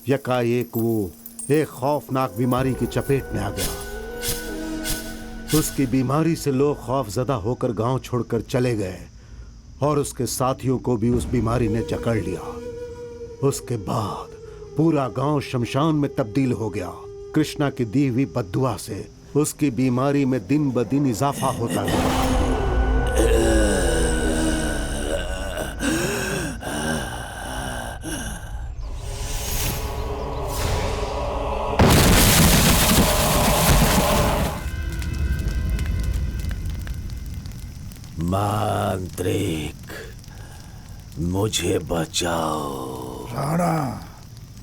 यकाएक वो एक खौफनाक बीमारी की चपेट में आ गया। उसकी बीमारी से लोग खौफजदा होकर गांव छोड़कर चले गए और उसके साथियों को भी उस बीमारी ने जकड़ लिया। उसके बाद पूरा गांव शमशान में तब्दील हो गया। कृष्णा की दी हुई बद्दुआ से उसकी बीमारी में दिन ब दिन इजाफा होता गया। मांत्रिक, मुझे बचाओ। राणा,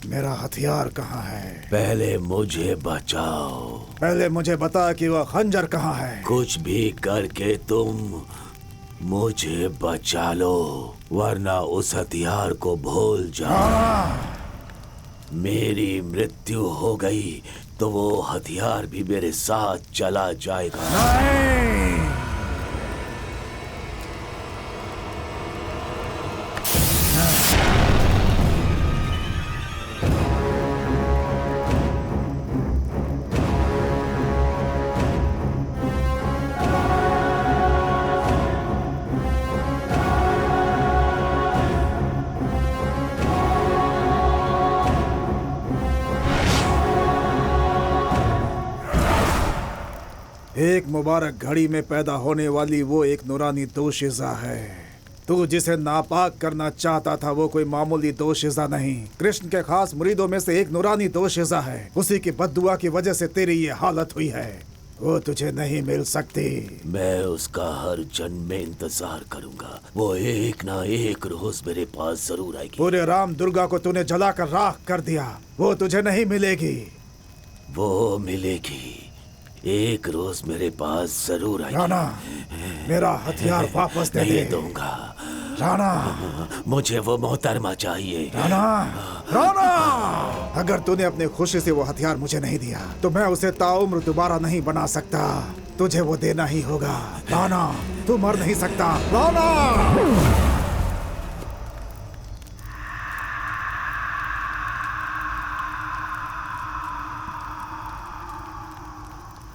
मेरा हथियार कहाँ है? पहले मुझे बचाओ। पहले मुझे बता कि वह खंजर कहाँ है। कुछ भी करके तुम मुझे बचा लो, वरना उस हथियार को भूल जाओ। मेरी मृत्यु हो गई तो वो हथियार भी मेरे साथ चला जाएगा। नहीं। एक मुबारक घड़ी में पैदा होने वाली वो एक नूरानी दोशीज़ा है। तू जिसे नापाक करना चाहता था वो कोई मामूली दोशीज़ा नहीं, कृष्ण के खास मुरीदों में से एक नूरानी दोशीज़ा है। उसी की बद्दुआ की वजह से तेरी ये हालत हुई है। वो तुझे नहीं मिल सकती। मैं उसका हर जन्म में इंतजार करूंगा। वो एक ना एक रोज मेरे पास जरूर आएगी। पूरे राम दुर्गा को तूने जलाकर राख कर दिया, वो तुझे नहीं मिलेगी। वो मिलेगी, एक रोज मेरे पास जरूर आएगी। राणा, मेरा हथियार वापस दे दे। दूंगा राणा, मुझे वो मोहतरमा चाहिए। राणा, राणा, अगर तूने अपनी खुशी से वो हथियार मुझे नहीं दिया तो मैं उसे ताउम्र दोबारा नहीं बना सकता। तुझे वो देना ही होगा। राणा, तू मर नहीं सकता। राणा,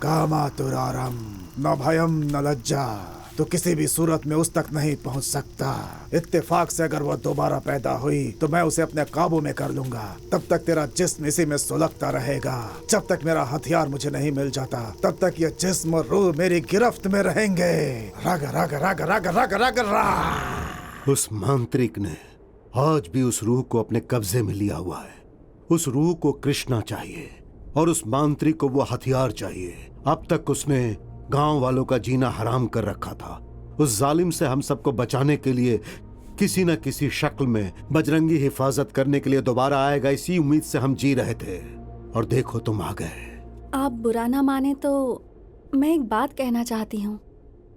कामातुरारम न भयम न लज्जा। तो किसी भी सूरत में उस तक नहीं पहुंच सकता। इत्तेफाक से अगर वो दोबारा पैदा हुई तो मैं उसे अपने काबू में कर लूंगा। तब तक तेरा जिस्म इसी में सुलगता रहेगा। जब तक मेरा हथियार मुझे नहीं मिल जाता तब तक ये जिस्म और रूह मेरी गिरफ्त में रहेंगे। रग रग रग रग रग रग रग। उस मांत्रिक ने आज भी उस रूह को अपने कब्जे में लिया हुआ है। उस रूह को कृष्णा चाहिए और उस मांत्रिक को वो हथियार चाहिए। अब तक उसने गांव वालों का जीना हराम कर रखा था। उस जालिम से हम सबको बचाने के लिए किसी न किसी शक्ल में बजरंगी हिफाजत करने के लिए दोबारा आएगा, इसी उम्मीद से हम जी रहे थे। और देखो तुम आ गए। आप बुरा ना माने तो मैं एक बात कहना चाहती हूँ।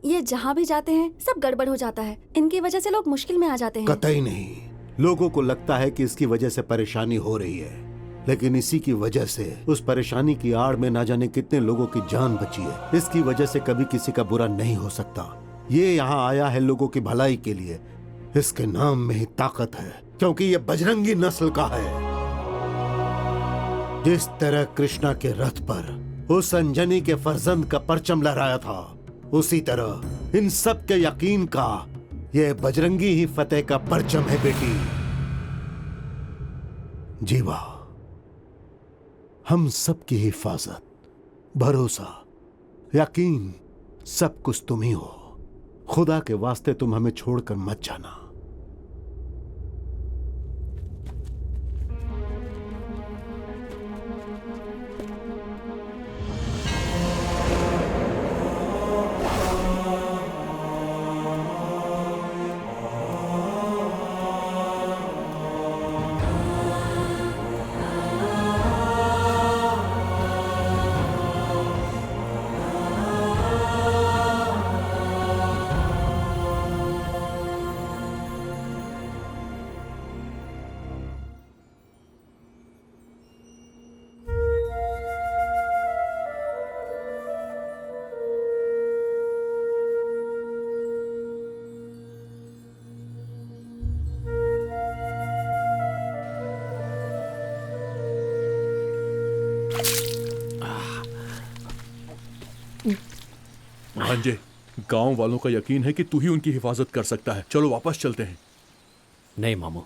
ये जहाँ भी जाते हैं सब गड़बड़ हो जाता है। इनकी वजह से लोग मुश्किल में आ जाते हैं। कतई नहीं। लोगों को लगता है कि इसकी वजह से परेशानी हो रही है, लेकिन इसी की वजह से उस परेशानी की आड़ में ना जाने कितने लोगों की जान बची है। इसकी वजह से कभी किसी का बुरा नहीं हो सकता। ये यहाँ आया है लोगों की भलाई के लिए। इसके नाम में ही ताकत है, क्योंकि ये बजरंगी नस्ल का है। जिस तरह कृष्णा के रथ पर उस अंजनी के फर्जंद का परचम लहराया था, उसी तरह इन सब के यकीन का ये बजरंगी ही फतेह का परचम है बेटी। जीवा, हम सब की हिफाजत, भरोसा, यकीन सब कुछ तुम ही हो। खुदा के वास्ते तुम हमें छोड़कर मत जाना। भांजे, गांव वालों का यकीन है कि तू ही उनकी हिफाजत कर सकता है। चलो वापस चलते हैं। नहीं मामू,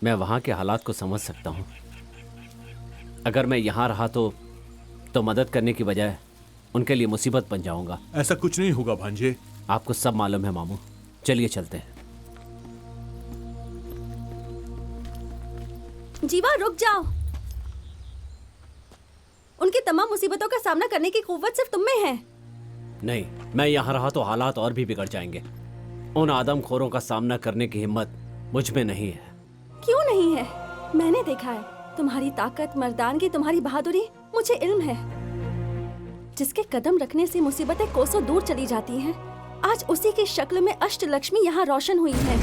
मैं वहां के हालात को समझ सकता हूं। अगर मैं यहां रहा तो मदद करने की बजाय उनके लिए मुसीबत बन जाऊंगा। ऐसा कुछ नहीं होगा भांजे। आपको सब मालूम है मामू। चलिए चलते हैं। जीवा, रुक जाओ। उनकी तमाम मुसीबतों का सामना करने की कुव्वत सिर्फ तुम में है। नहीं, मैं यहाँ रहा तो हालात और भी बिगड़ जाएंगे। उन आदमखोरों का सामना करने की हिम्मत मुझ में नहीं है। क्यों नहीं है? मैंने देखा है। तुम्हारी ताकत, मर्दानगी, तुम्हारी बहादुरी मुझे इल्म है। जिसके कदम रखने से मुसीबतें कोसों दूर चली जाती हैं, आज उसी की शक्ल में अष्टलक्ष्मी यहाँ रोशन हुई है।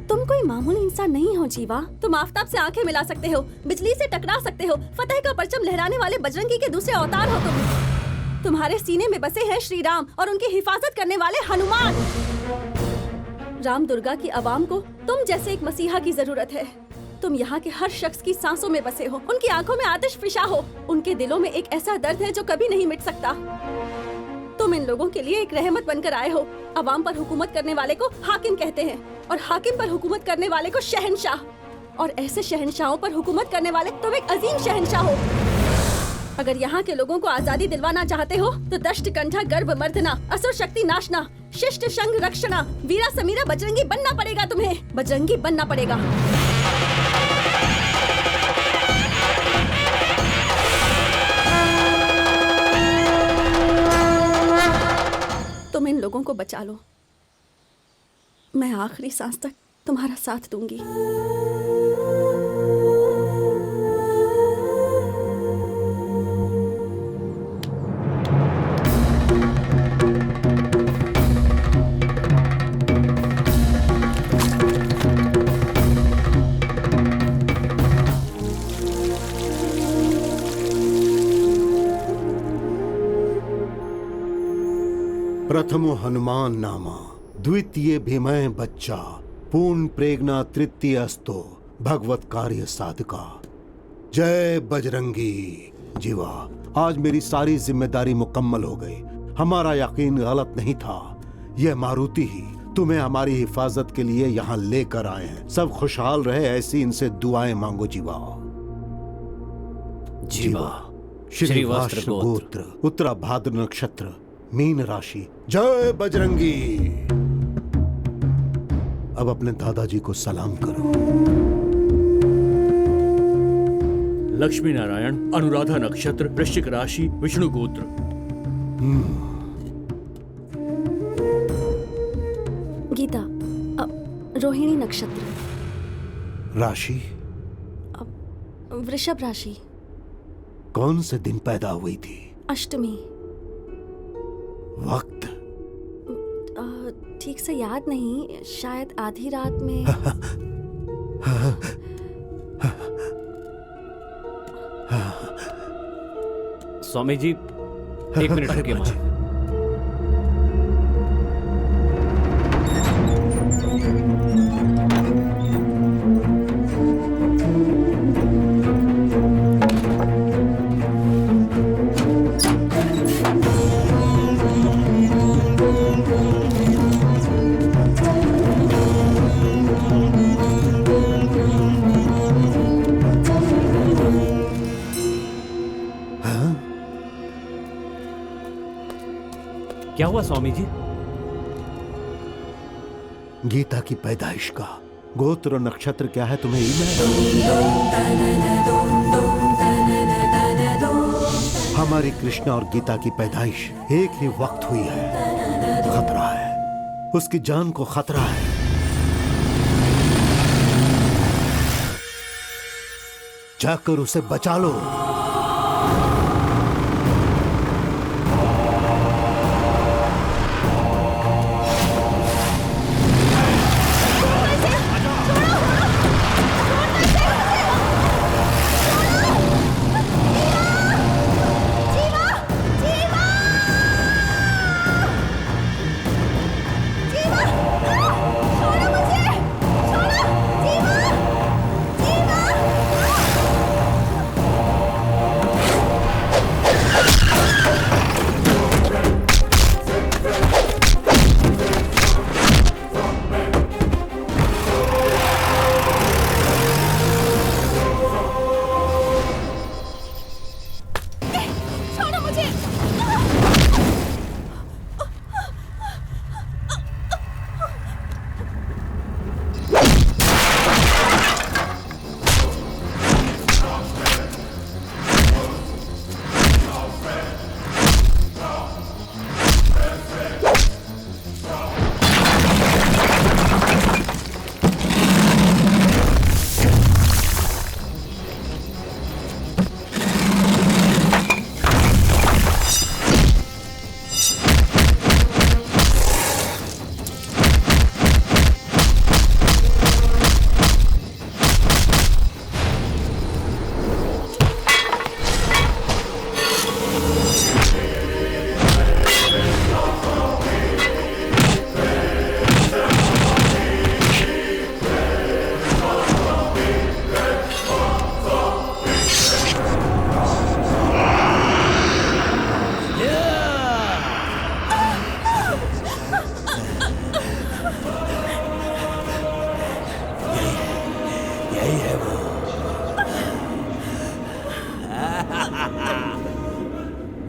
तुम कोई मामूली इंसान नहीं हो जीवा। तुम आफताब से आंखें मिला सकते हो, बिजली से टकरा सकते हो, फतेह का परचम लहराने वाले बजरंगी के दूसरे अवतार हो तुम। तुम्हारे सीने में बसे हैं श्री राम और उनकी हिफाजत करने वाले हनुमान। राम दुर्गा की आवाम को तुम जैसे एक मसीहा की जरूरत है। तुम यहाँ के हर शख्स की सांसों में बसे हो, उनकी आंखों में आतिश फिशा हो, उनके दिलों में एक ऐसा दर्द है जो कभी नहीं मिट सकता। तुम इन लोगों के लिए एक रहमत बनकर आए हो। अवाम पर हुकूमत करने वाले को हाकिम कहते हैं और हाकिम पर हुकूमत करने वाले को शहनशाह। और ऐसे शहनशाहों पर हुकूमत करने वाले तुम एक अजीम शहनशाह हो। अगर यहाँ के लोगों को आजादी दिलवाना चाहते हो तो दष्ट कंठा गर्भ मर्दना, असुर शक्ति नाशना, शिष्ट शंग रक्षणा, वीरा समीरा बजरंगी बनना पड़ेगा। तुम्हें बजरंगी बनना पड़ेगा। तुम इन लोगों को बचा लो, मैं आखिरी सांस तक तुम्हारा साथ दूंगी। प्रथमो हनुमान नामा, द्वितीय भीमय बच्चा, पूर्ण प्रेगना तृतीय अस्तो, भगवत कार्य साधका। जय बजरंगी। जीवा, आज मेरी सारी जिम्मेदारी मुकम्मल हो गई। हमारा यकीन गलत नहीं था। यह मारुति ही तुम्हें हमारी हिफाजत के लिए यहाँ लेकर आए हैं। सब खुशहाल रहे, ऐसी इनसे दुआएं मांगो। जीवा। जीवा। श्रीवास्त्र गोत्र, उत्तरा भाद्र नक्षत्र, मीन राशि। जय बजरंगी। अब अपने दादाजी को सलाम करो। लक्ष्मी नारायण, अनुराधा नक्षत्र, वृश्चिक राशि, विष्णु गोत्र। गीता, रोहिणी नक्षत्र, राशि वृषभ राशि। कौन से दिन पैदा हुई थी? अष्टमी। वक्त ठीक से याद नहीं, शायद आधी रात में। स्वामी जी, 1 मिनट रुकिए। वहां क्या हुआ स्वामी जी? गीता की पैदाइश का गोत्र और नक्षत्र क्या है तुम्हें इल्म है? हमारी कृष्णा और गीता की पैदाइश एक ही वक्त हुई है। खतरा है, उसकी जान को खतरा है। जाकर उसे बचा लो।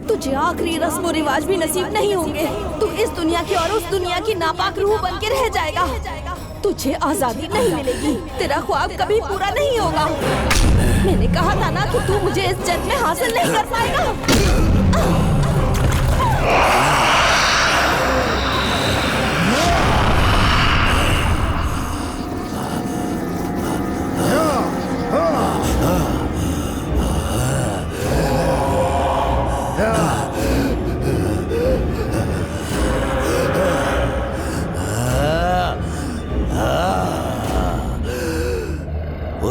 तुझे आखिरी रस्म और रिवाज भी नसीब नहीं होंगे। तू इस दुनिया की और उस दुनिया की नापाक रूह बन के रह जाएगा। तुझे आजादी नहीं मिलेगी, तेरा ख्वाब कभी पूरा नहीं होगा। मैंने कहा था ना कि तू मुझे इस जन्म में हासिल नहीं कर पाएगा।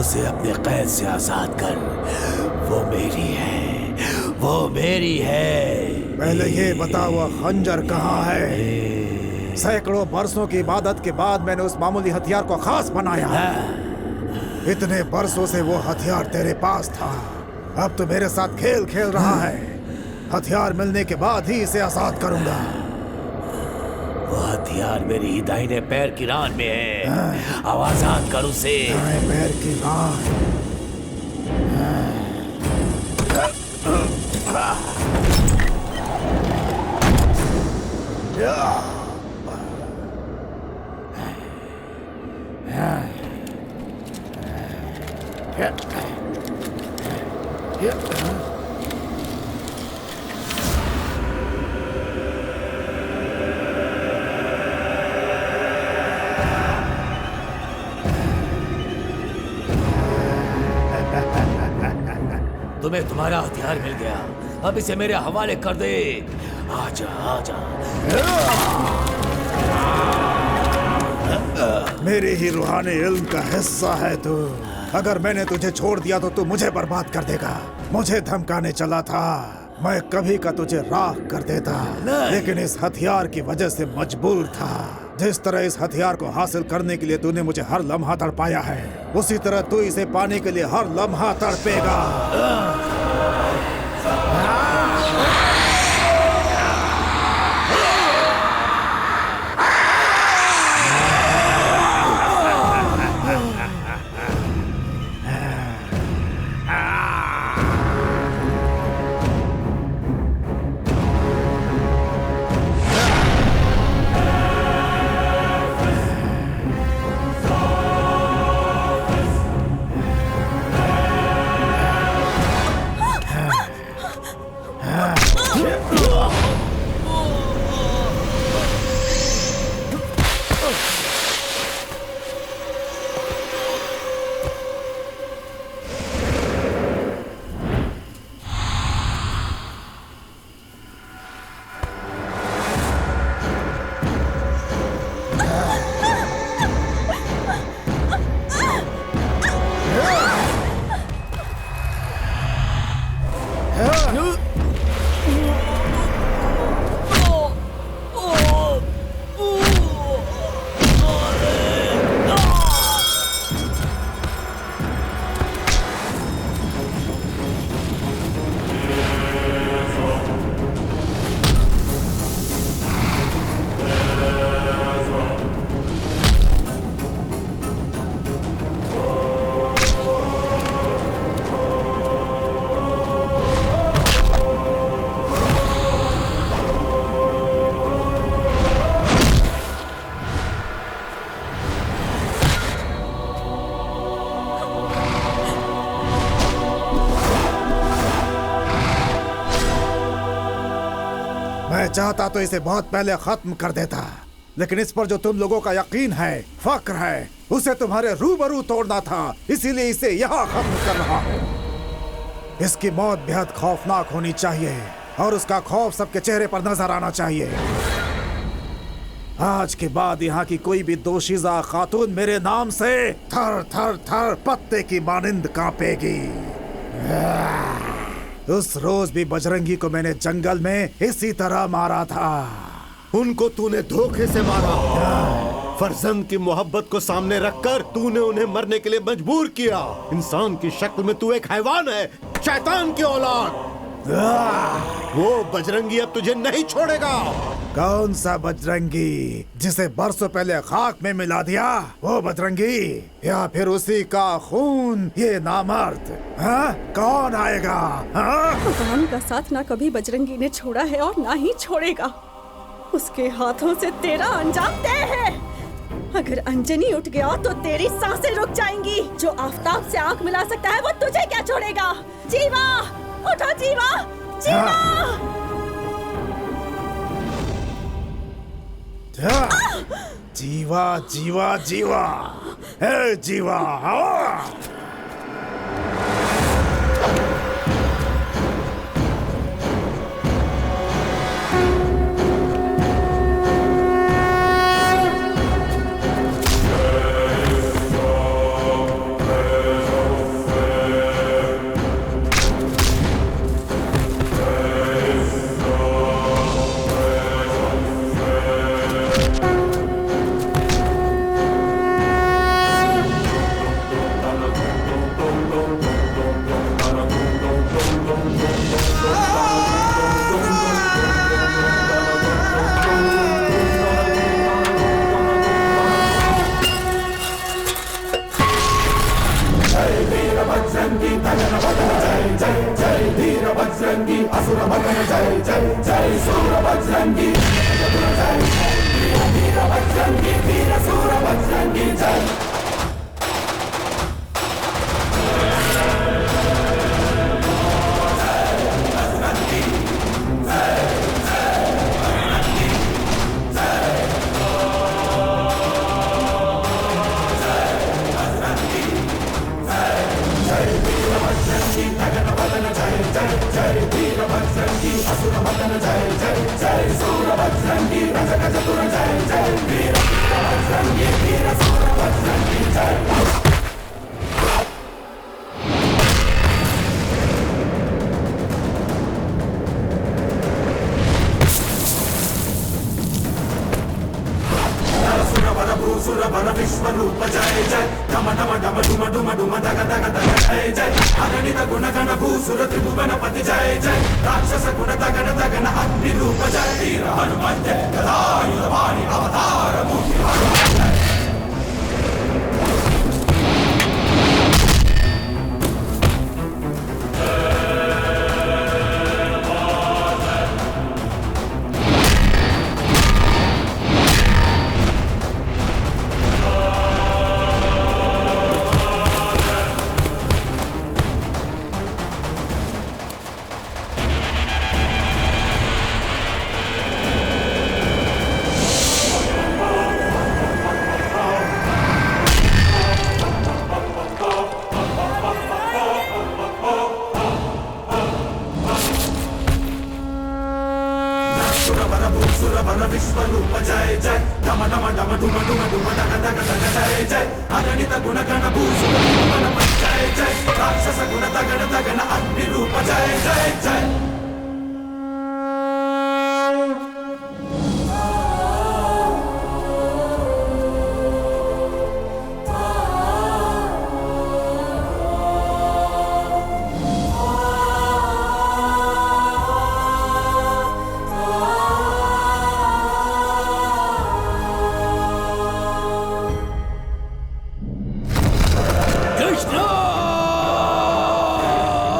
उसे अपने कैद से आजाद कर। वो मेरी है, वो मेरी है। पहले ये बता वो खंजर कहाँ है? सैकड़ों बरसों की इबादत के बाद मैंने उस मामूली हथियार को खास बनाया। इतने बरसों से वो हथियार तेरे पास था, अब तो मेरे साथ खेल खेल रहा है। हथियार मिलने के बाद ही इसे आजाद करूंगा। वो हथियार मेरी ही दाहिने पैर की रान में है। अब आजाद कर उसे। दाहिने पैर की रान। तुम्हें तुम्हारा हथियार मिल गया, अब इसे मेरे हवाले कर दे। आजा आजा। मेरे ही रूहानी इल्म का हिस्सा है तू। अगर मैंने तुझे छोड़ दिया तो तू मुझे बर्बाद कर देगा। मुझे धमकाने चला था, मैं कभी का तुझे राख कर देता, लेकिन इस हथियार की वजह से मजबूर था। जिस तरह इस हथियार को हासिल करने के लिए तूने मुझे हर लम्हा तड़पाया है, उसी तरह तू इसे पाने के लिए हर लम्हा तड़पेगा। चाहता तो इसे बहुत पहले खत्म कर देता, लेकिन इस पर जो तुम लोगों का यकीन है, फक्र है, उसे तुम्हारे रूबरू तोड़ना था, इसीलिए इसे यहाँ खत्म कर रहा हूँ। इसकी मौत बेहद खौफनाक होनी चाहिए और उसका खौफ सबके चेहरे पर नजर आना चाहिए। आज के बाद यहाँ की कोई भी दोशीज़ा खातून मेरे नाम से थर थर थर पत्ते की मानिंद कांपेगी। उस रोज भी बजरंगी को मैंने जंगल में इसी तरह मारा था। उनको तूने धोखे से मारा। फर्जंद की मोहब्बत को सामने रखकर तूने उन्हें मरने के लिए मजबूर किया। इंसान की शक्ल में तू एक हैवान है, शैतान की औलाद। वो बजरंगी अब तुझे नहीं छोड़ेगा। कौन सा बजरंगी जिसे बरसों पहले खाक में मिला दिया? वो बजरंगी या फिर उसी का खून ये नामर्द? हाँ? कौन आएगा? हाँ? भगवान का साथ ना कभी बजरंगी ने छोड़ा है और ना ही छोड़ेगा। उसके हाथों से तेरा अंजाम तय है। अगर अंजनी उठ गया तो तेरी सांसें रुक जाएंगी। जो आफताब से आंख मिला सकता है वो तुझे क्या छोड़ेगा? जीवा, उठो जीवा, जीवा। जीवा जीवा जीवा, हे जीवा।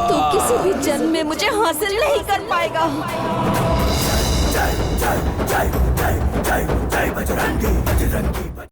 तू किसी भी जन्म में मुझे हासिल नहीं कर पाएगा। जय जय जय जय जय जय बजरंगी बजरंगी